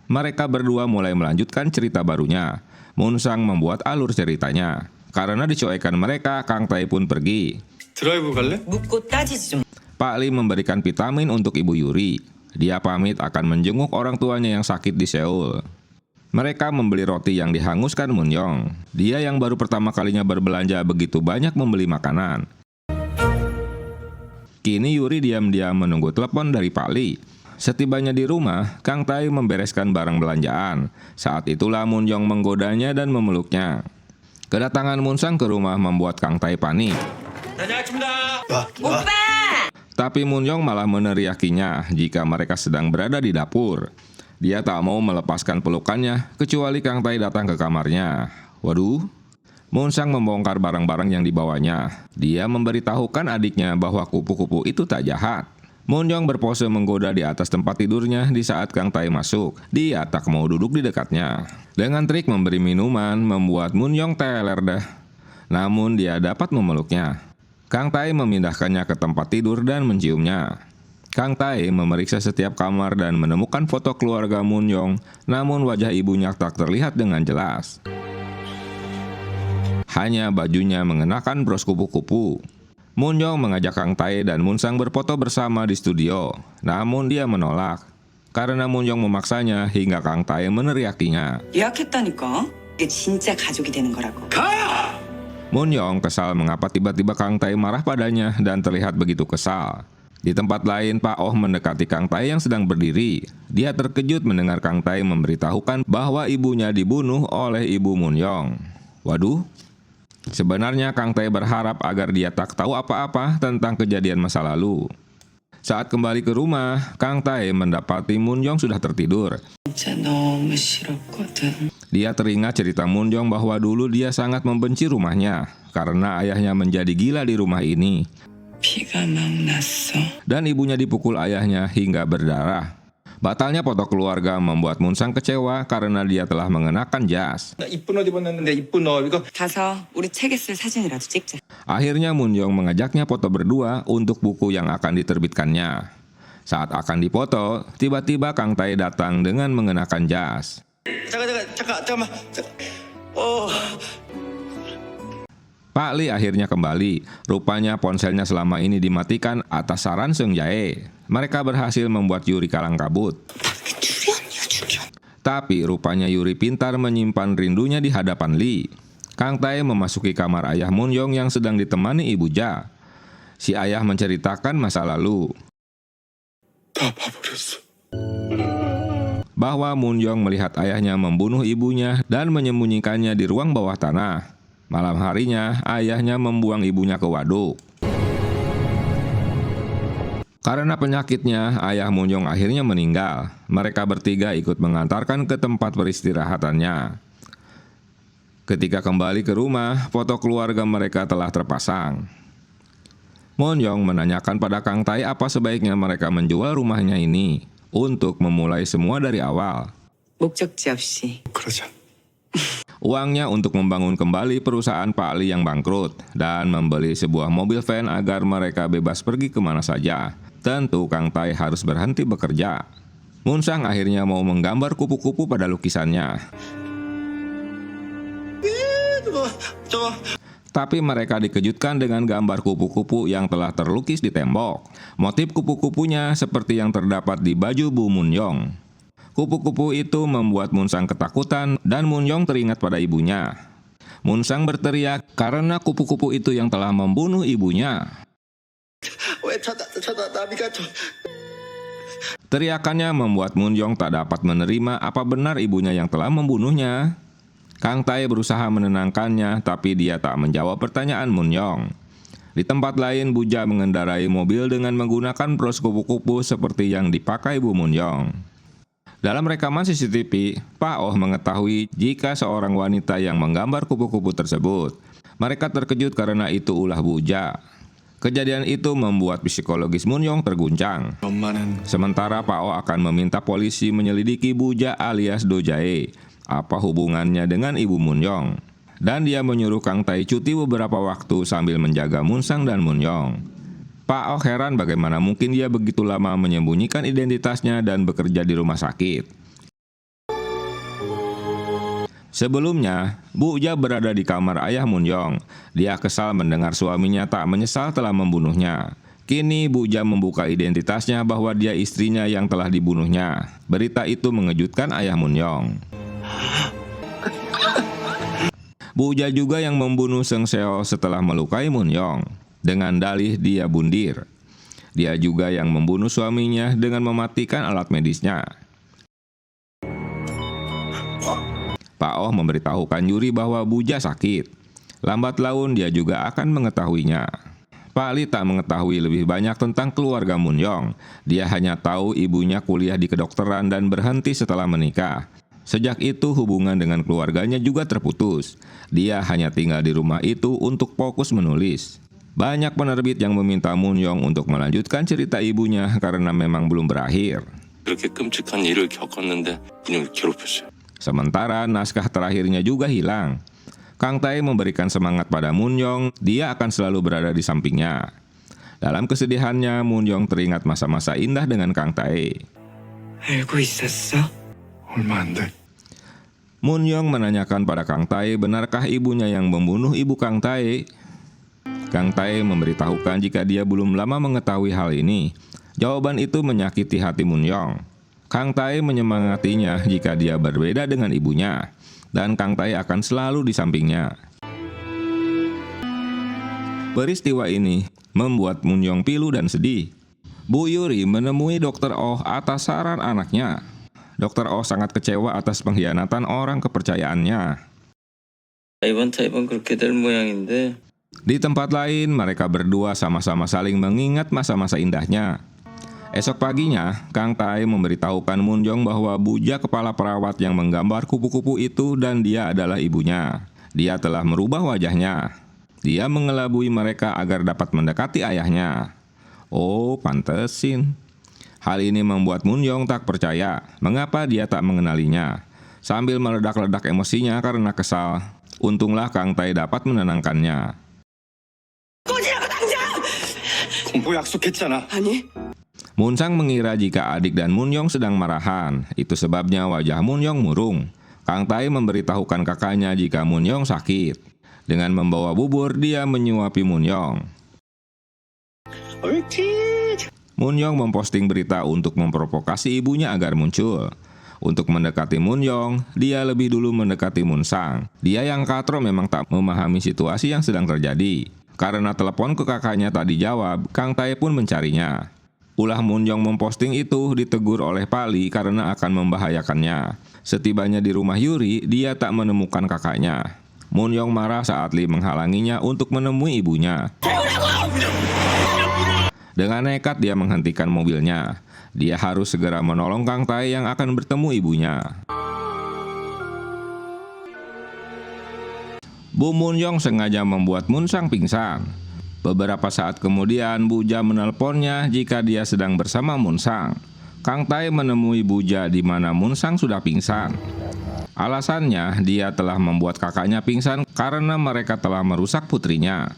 Mereka berdua mulai melanjutkan cerita barunya. Munsang membuat alur ceritanya. Karena dicuekan mereka, Kang Tae pun pergi. 드라이브 갈래? 묻고 따지지 좀. Pak Lee memberikan vitamin untuk Ibu Yuri. Dia pamit akan menjenguk orang tuanya yang sakit di Seoul. Mereka membeli roti yang dihanguskan Munjong. Dia yang baru pertama kalinya berbelanja begitu banyak membeli makanan. Kini Yuri diam-diam menunggu telepon dari Pak Lee. Setibanya di rumah, Kang Tae membereskan barang belanjaan. Saat itulah Munjong menggodanya dan memeluknya. Kedatangan Munsang ke rumah membuat Kang Tae panik. 오빠! Tapi Munjong malah meneriakinya jika mereka sedang berada di dapur. Dia tak mau melepaskan pelukannya, kecuali Kang Tae datang ke kamarnya. Waduh! Munsang membongkar barang-barang yang dibawanya. Dia memberitahukan adiknya bahwa kupu-kupu itu tak jahat. Munjong berpose menggoda di atas tempat tidurnya di saat Kang Tae masuk. Dia tak mau duduk di dekatnya. Dengan trik memberi minuman, membuat Munjong teler dah. Namun dia dapat memeluknya. Kang Tae memindahkannya ke tempat tidur dan menciumnya. Kang Tae memeriksa setiap kamar dan menemukan foto keluarga Munjong, namun wajah ibunya tak terlihat dengan jelas. Hanya bajunya mengenakan bros kupu-kupu. Munjong mengajak Kang Tae dan Munsang berfoto bersama di studio. Namun dia menolak. Karena Munjong memaksanya hingga Kang Tae meneriakinya. 예약했다니까. 이게 진짜 가족이 되는 거라고. Munjong kesal mengapa tiba-tiba Kang Tae marah padanya dan terlihat begitu kesal. Di tempat lain, Pak Oh mendekati Kang Tae yang sedang berdiri. Dia terkejut mendengar Kang Tae memberitahukan bahwa ibunya dibunuh oleh ibu Munjong. Waduh! Sebenarnya Kang Tae berharap agar dia tak tahu apa-apa tentang kejadian masa lalu. Saat kembali ke rumah, Kang Tae mendapati Munjong sudah tertidur. 진짜 너무 싫었거든. Dia teringat cerita Munjong bahwa dulu dia sangat membenci rumahnya karena ayahnya menjadi gila di rumah ini. 피가 막 났어. Dan ibunya dipukul ayahnya hingga berdarah. Batalnya foto keluarga membuat Munsang kecewa karena dia telah mengenakan jas. 가서 우리 책에 쓸 사진이라도 찍자. Akhirnya Munjong mengajaknya foto berdua untuk buku yang akan diterbitkannya. Saat akan dipoto, tiba-tiba Kang Tae datang dengan mengenakan jas. 잠깐만. Pak Lee akhirnya kembali. Rupanya ponselnya selama ini dimatikan atas saran Seung Jae. Mereka berhasil membuat Yuri kalang kabut. Tapi rupanya Yuri pintar menyimpan rindunya di hadapan Lee. Kang Tae memasuki kamar ayah Munjong yang sedang ditemani Ibu Ja. Si ayah menceritakan masa lalu. Bahwa Munjong melihat ayahnya membunuh ibunya dan menyembunyikannya di ruang bawah tanah. Malam harinya, ayahnya membuang ibunya ke waduk. Karena penyakitnya, ayah Munjong akhirnya meninggal. Mereka bertiga ikut mengantarkan ke tempat peristirahatannya. Ketika kembali ke rumah, foto keluarga mereka telah terpasang. Munjong menanyakan pada Kang Tae apa sebaiknya mereka menjual rumahnya ini untuk memulai semua dari awal. 목적지 없이. 그러자. Uangnya untuk membangun kembali perusahaan Pak Li yang bangkrut dan membeli sebuah mobil van agar mereka bebas pergi kemana saja. Tentu Kang Tai harus berhenti bekerja. Munsang akhirnya mau menggambar kupu-kupu pada lukisannya. Tapi mereka dikejutkan dengan gambar kupu-kupu yang telah terlukis di tembok. Motif kupu-kupunya seperti yang terdapat di baju Bu Munyong. Kupu-kupu itu membuat Munsang ketakutan dan Munyong teringat pada ibunya. Munsang berteriak karena kupu-kupu itu yang telah membunuh ibunya. Teriakannya membuat Munyong tak dapat menerima apa benar ibunya yang telah membunuhnya. Kang Tai berusaha menenangkannya, tapi dia tak menjawab pertanyaan Munyong. Di tempat lain, Buja mengendarai mobil dengan menggunakan bros kupu-kupu seperti yang dipakai Bu Munyong. Dalam rekaman CCTV, Pak Oh mengetahui jika seorang wanita yang menggambar kupu-kupu tersebut. Mereka terkejut karena itu ulah Buja. Kejadian itu membuat psikologis Munyong terguncang. 엄마는 Sementara Pak Oh akan meminta polisi menyelidiki Buja alias Do Jae. Apa hubungannya dengan Ibu Munyong? Dan dia menyuruh Kang Tai cuti beberapa waktu sambil menjaga Munsang dan Munyong. Pak Oh heran bagaimana mungkin dia begitu lama menyembunyikan identitasnya dan bekerja di rumah sakit. Sebelumnya, Bu Ja berada di kamar ayah Munyong. Dia kesal mendengar suaminya tak menyesal telah membunuhnya. Kini Bu Ja membuka identitasnya bahwa dia istrinya yang telah dibunuhnya. Berita itu mengejutkan ayah Munyong. Bu Ja juga yang membunuh Seng Seo setelah melukai Munyong. Dengan dalih dia bundir. Dia juga yang membunuh suaminya dengan mematikan alat medisnya. Pak Oh memberitahukan Yuri bahwa Bu Ja sakit. Lambat laun dia juga akan mengetahuinya. Pak Li tak mengetahui lebih banyak tentang keluarga Munyong. Dia hanya tahu ibunya kuliah di kedokteran dan berhenti setelah menikah. Sejak itu hubungan dengan keluarganya juga terputus. Dia hanya tinggal di rumah itu untuk fokus menulis. Banyak penerbit yang meminta Munyong untuk melanjutkan cerita ibunya karena memang belum berakhir. 그렇게 끔찍한 일을 겪었는데 그냥 괴롭혔어요. Sementara naskah terakhirnya juga hilang. Kang Tai memberikan semangat pada Munyong, dia akan selalu berada di sampingnya. Dalam kesedihannya, Munyong teringat masa-masa indah dengan Kang Tai. 알고 있었어? 얼마 안 돼. Munyong menanyakan pada Kang Tai benarkah ibunya yang membunuh ibu Kang Tai. Kang Tai memberitahukan jika dia belum lama mengetahui hal ini. Jawaban itu menyakiti hati Munyong. Kang Tai menyemangatinya jika dia berbeda dengan ibunya, dan Kang Tai akan selalu di sampingnya. Peristiwa ini membuat Munyong pilu dan sedih. Bu Yuri menemui Dr. Oh atas saran anaknya. Dr. Oh sangat kecewa atas pengkhianatan orang kepercayaannya. 이번 타입은 그렇게 될 모양인데 Di tempat lain, mereka berdua sama-sama saling mengingat masa-masa indahnya. Esok paginya, Kang Tai memberitahukan Munyong bahwa Buja kepala perawat yang menggambar kupu-kupu itu dan dia adalah ibunya. Dia telah merubah wajahnya. Dia mengelabui mereka agar dapat mendekati ayahnya. Oh, pantesin. Hal ini membuat Munyong tak percaya mengapa dia tak mengenalinya. Sambil meledak-ledak emosinya karena kesal, untunglah Kang Tai dapat menenangkannya. 공부 약속했잖아. 아니, Munsang mengira jika adik dan Munyong sedang marahan. Itu sebabnya wajah Munyong murung. Kang Tai memberitahukan kakaknya jika Munyong sakit. Dengan membawa bubur, dia menyuapi Munyong. Munyong memposting berita untuk memprovokasi ibunya agar muncul. Untuk mendekati Munyong, dia lebih dulu mendekati Munsang. Dia yang katro memang tak memahami situasi yang sedang terjadi. Karena telepon ke kakaknya tak dijawab, Kang Tai pun mencarinya. Ulah Munyong memposting itu ditegur oleh Pak Li karena akan membahayakannya. Setibanya di rumah Yuri, dia tak menemukan kakaknya. Munyong marah saat Li menghalanginya untuk menemui ibunya. Dengan nekat dia menghentikan mobilnya. Dia harus segera menolong Kang Tai yang akan bertemu ibunya. Bu Munyong sengaja membuat Munsang pingsan. Beberapa saat kemudian Buja menelponnya jika dia sedang bersama Munsang. Kang Tai menemui Buja di mana Munsang sudah pingsan. Alasannya, dia telah membuat kakaknya pingsan karena mereka telah merusak putrinya.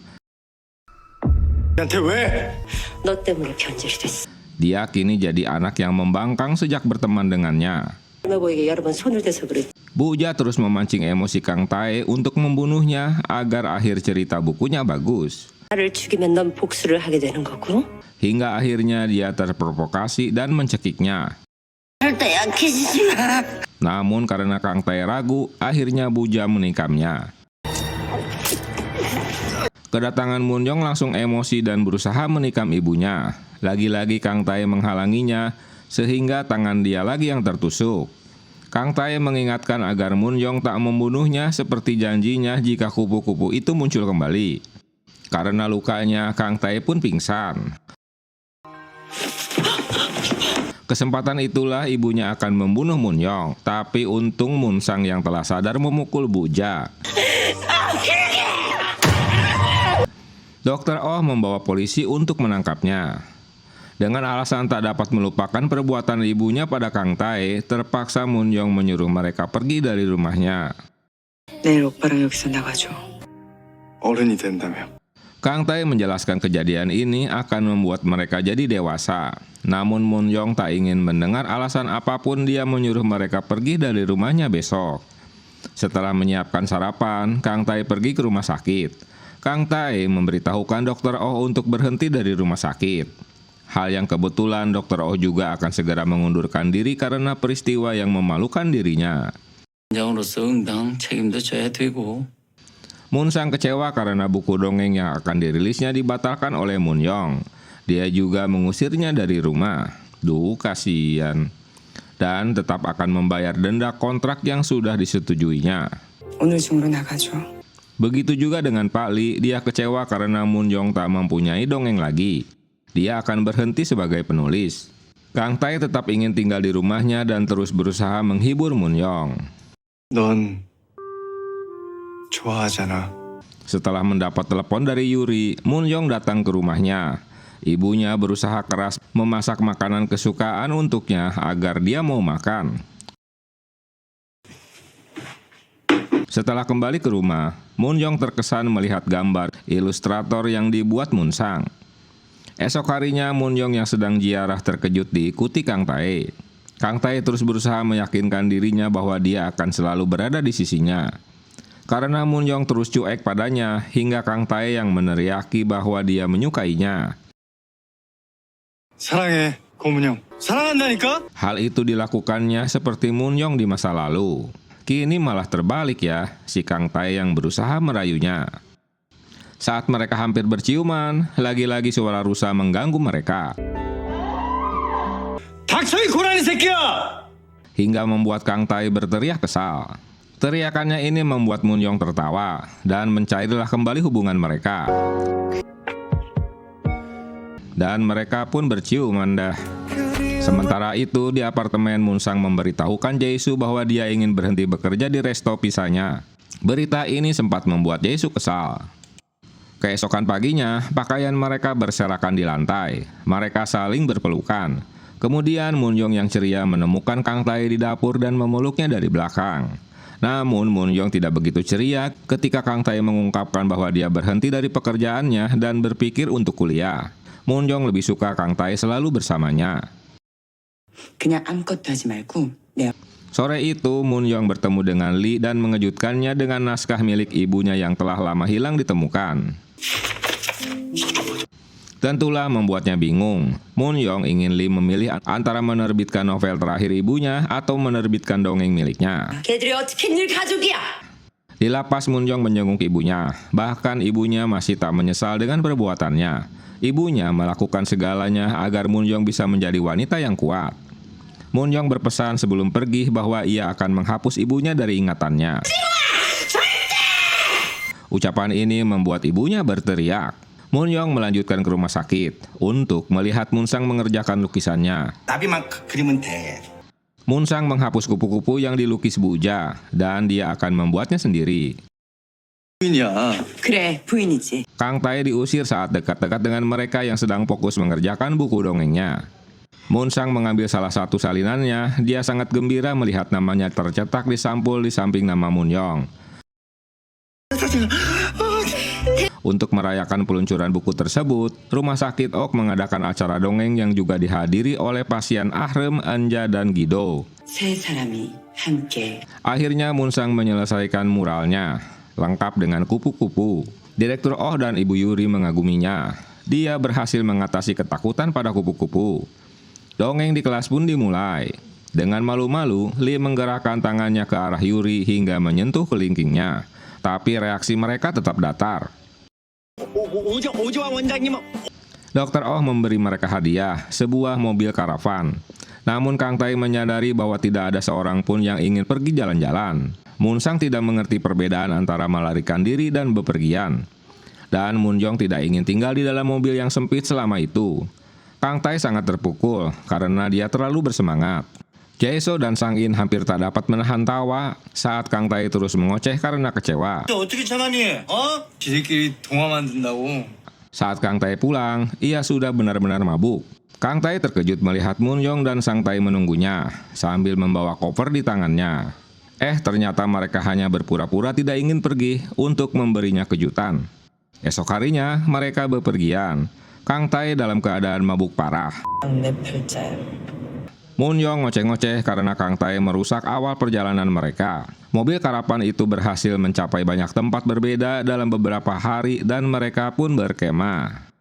나한테 왜? 너 때문에 변질이 됐어. Dia kini jadi anak yang membangkang sejak berteman dengannya. 할머니에게 여러 번 손을 대서 그랬지. Buja terus memancing emosi Kang Tae untuk membunuhnya agar akhir cerita bukunya bagus. 나를 죽이면 넌 복수를 하게 되는 거고. Hingga akhirnya dia terprovokasi dan mencekiknya. 절대 약해지지 마. Namun karena Kang Tae ragu, akhirnya Buja menikamnya. Kedatangan Moon-young langsung emosi dan berusaha menikam ibunya. Lagi-lagi Kang Tae menghalanginya, sehingga tangan dia lagi yang tertusuk. Kang Tae mengingatkan agar Moon-young tak membunuhnya seperti janjinya jika kupu-kupu itu muncul kembali. Karena lukanya, Kang Tae pun pingsan. Kesempatan itulah ibunya akan membunuh Moon-young, tapi untung Moon-sang yang telah sadar memukul Buja. Dr. Oh membawa polisi untuk menangkapnya. Dengan alasan tak dapat melupakan perbuatan ibunya pada Kang Tae, terpaksa Moon-young menyuruh mereka pergi dari rumahnya. 내일 오빠랑 여기서 나가줘. 어른이 된다며. Kang Tae menjelaskan kejadian ini akan membuat mereka jadi dewasa. Namun Moon-young tak ingin mendengar alasan apapun, dia menyuruh mereka pergi dari rumahnya besok. Setelah menyiapkan sarapan, Kang Tae pergi ke rumah sakit. Kang Tae memberitahukan Dr. Oh untuk berhenti dari rumah sakit. Hal yang kebetulan Dr. Oh juga akan segera mengundurkan diri karena peristiwa yang memalukan dirinya. 원장으로서 응당 책임도 져야 되고. Moon-sang kecewa karena buku dongeng yang akan dirilisnya dibatalkan oleh Moon-young. Dia juga mengusirnya dari rumah. Duh, kasihan. Dan tetap akan membayar denda kontrak yang sudah disetujuinya. 오늘 중으로 나가줘. Begitu juga dengan Pak Lee, dia kecewa karena Moon-young tak mempunyai dongeng lagi. Dia akan berhenti sebagai penulis. Kang Tae tetap ingin tinggal di rumahnya dan terus berusaha menghibur Moon-young. 넌 좋아하잖아. Setelah mendapat telepon dari Yuri, Moon-young datang ke rumahnya. Ibunya berusaha keras memasak makanan kesukaan untuknya agar dia mau makan. Setelah kembali ke rumah, Moon-young terkesan melihat gambar ilustrator yang dibuat Moon-sang. Esok harinya, Moon-young yang sedang ziarah terkejut diikuti Kang Tae. Kang Tae terus berusaha meyakinkan dirinya bahwa dia akan selalu berada di sisinya. Karena Moon-young terus cuek padanya, hingga Kang Tae yang meneriaki bahwa dia menyukainya. 사랑해, 고문형. 사랑한다니까? Hal itu dilakukannya seperti Moon-young di masa lalu. Kini malah terbalik ya, si Kang Tae yang berusaha merayunya. Saat mereka hampir berciuman, lagi-lagi suara rusa mengganggu mereka. 닥쳐 이 고라니 새끼야! Hingga membuat Kang Tae berteriak kesal. Teriakannya ini membuat Moon-young tertawa, dan mencairlah kembali hubungan mereka. Dan mereka pun berciuman dah. Sementara itu, di apartemen, Moon-sang memberitahukan Jae-soo bahwa dia ingin berhenti bekerja di resto pisahnya. Berita ini sempat membuat Jae-soo kesal. Keesokan paginya, pakaian mereka berserakan di lantai. Mereka saling berpelukan. Kemudian Moon-young yang ceria menemukan Kang Tae di dapur dan memeluknya dari belakang. Namun Moon-young tidak begitu ceria ketika Kang Tae mengungkapkan bahwa dia berhenti dari pekerjaannya dan berpikir untuk kuliah. Moon-young lebih suka Kang Tae selalu bersamanya. 그냥 아무것도 하지 말고 내가 Sore itu, Moon-young bertemu dengan Lee dan mengejutkannya dengan naskah milik ibunya yang telah lama hilang ditemukan. Tentulah membuatnya bingung. Moon-young ingin Lee memilih antara menerbitkan novel terakhir ibunya atau menerbitkan dongeng miliknya. 걔들이 어떻게 늘 가족이야? Di lapas, Moon-young menjenguk ibunya. Bahkan ibunya masih tak menyesal dengan perbuatannya. Ibunya melakukan segalanya agar Moon-young bisa menjadi wanita yang kuat. Moon-young berpesan sebelum pergi bahwa ia akan menghapus ibunya dari ingatannya. Ucapan ini membuat ibunya berteriak. Moon-young melanjutkan ke rumah sakit untuk melihat Moon-sang mengerjakan lukisannya. 나비만 그리면 돼. Moon-sang menghapus kupu-kupu yang dilukis Buja dan dia akan membuatnya sendiri. 부인이야. 그래 부인이지. Kang Tae diusir saat dekat-dekat dengan mereka yang sedang fokus mengerjakan buku dongengnya. Munsang mengambil salah satu salinannya. Dia sangat gembira melihat namanya tercetak di sampul di samping nama Munyong. Untuk merayakan peluncuran buku tersebut, Rumah Sakit Ok mengadakan acara dongeng yang juga dihadiri oleh pasien Ahrem, Anja, dan Gido. 세 사람이 함께 Akhirnya Munsang menyelesaikan muralnya, lengkap dengan kupu-kupu. Direktur Oh dan Ibu Yuri mengaguminya. Dia berhasil mengatasi ketakutan pada kupu-kupu. Dongeng di kelas pun dimulai. Dengan malu-malu, Lee menggerakkan tangannya ke arah Yuri hingga menyentuh kelingkingnya. Tapi reaksi mereka tetap datar. Dokter Oh memberi mereka hadiah, sebuah mobil karavan. Namun Kang Tai menyadari bahwa tidak ada seorang pun yang ingin pergi jalan-jalan. Munsang tidak mengerti perbedaan antara melarikan diri dan bepergian. Dan Munjong tidak ingin tinggal di dalam mobil yang sempit selama itu. Kang Tai sangat terpukul karena dia terlalu bersemangat. Jae-so dan Sang In hampir tak dapat menahan tawa saat Kang Tai terus mengoceh karena kecewa. 어떻게 참았니? 지들끼리 동화 만든다고. Saat Kang Tai pulang, ia sudah benar-benar mabuk. Kang Tai terkejut melihat Munyong dan Sang Tai menunggunya sambil membawa koper di tangannya. Ternyata mereka hanya berpura-pura tidak ingin pergi untuk memberinya kejutan. Esok harinya mereka bepergian. Kang Tai dalam keadaan mabuk parah. 내 팔자야. Munyong ngoceh-ngoceh karena Kang Tai merusak awal perjalanan mereka. Mobil karavan itu berhasil mencapai banyak tempat berbeda dalam beberapa hari dan mereka pun berkemah.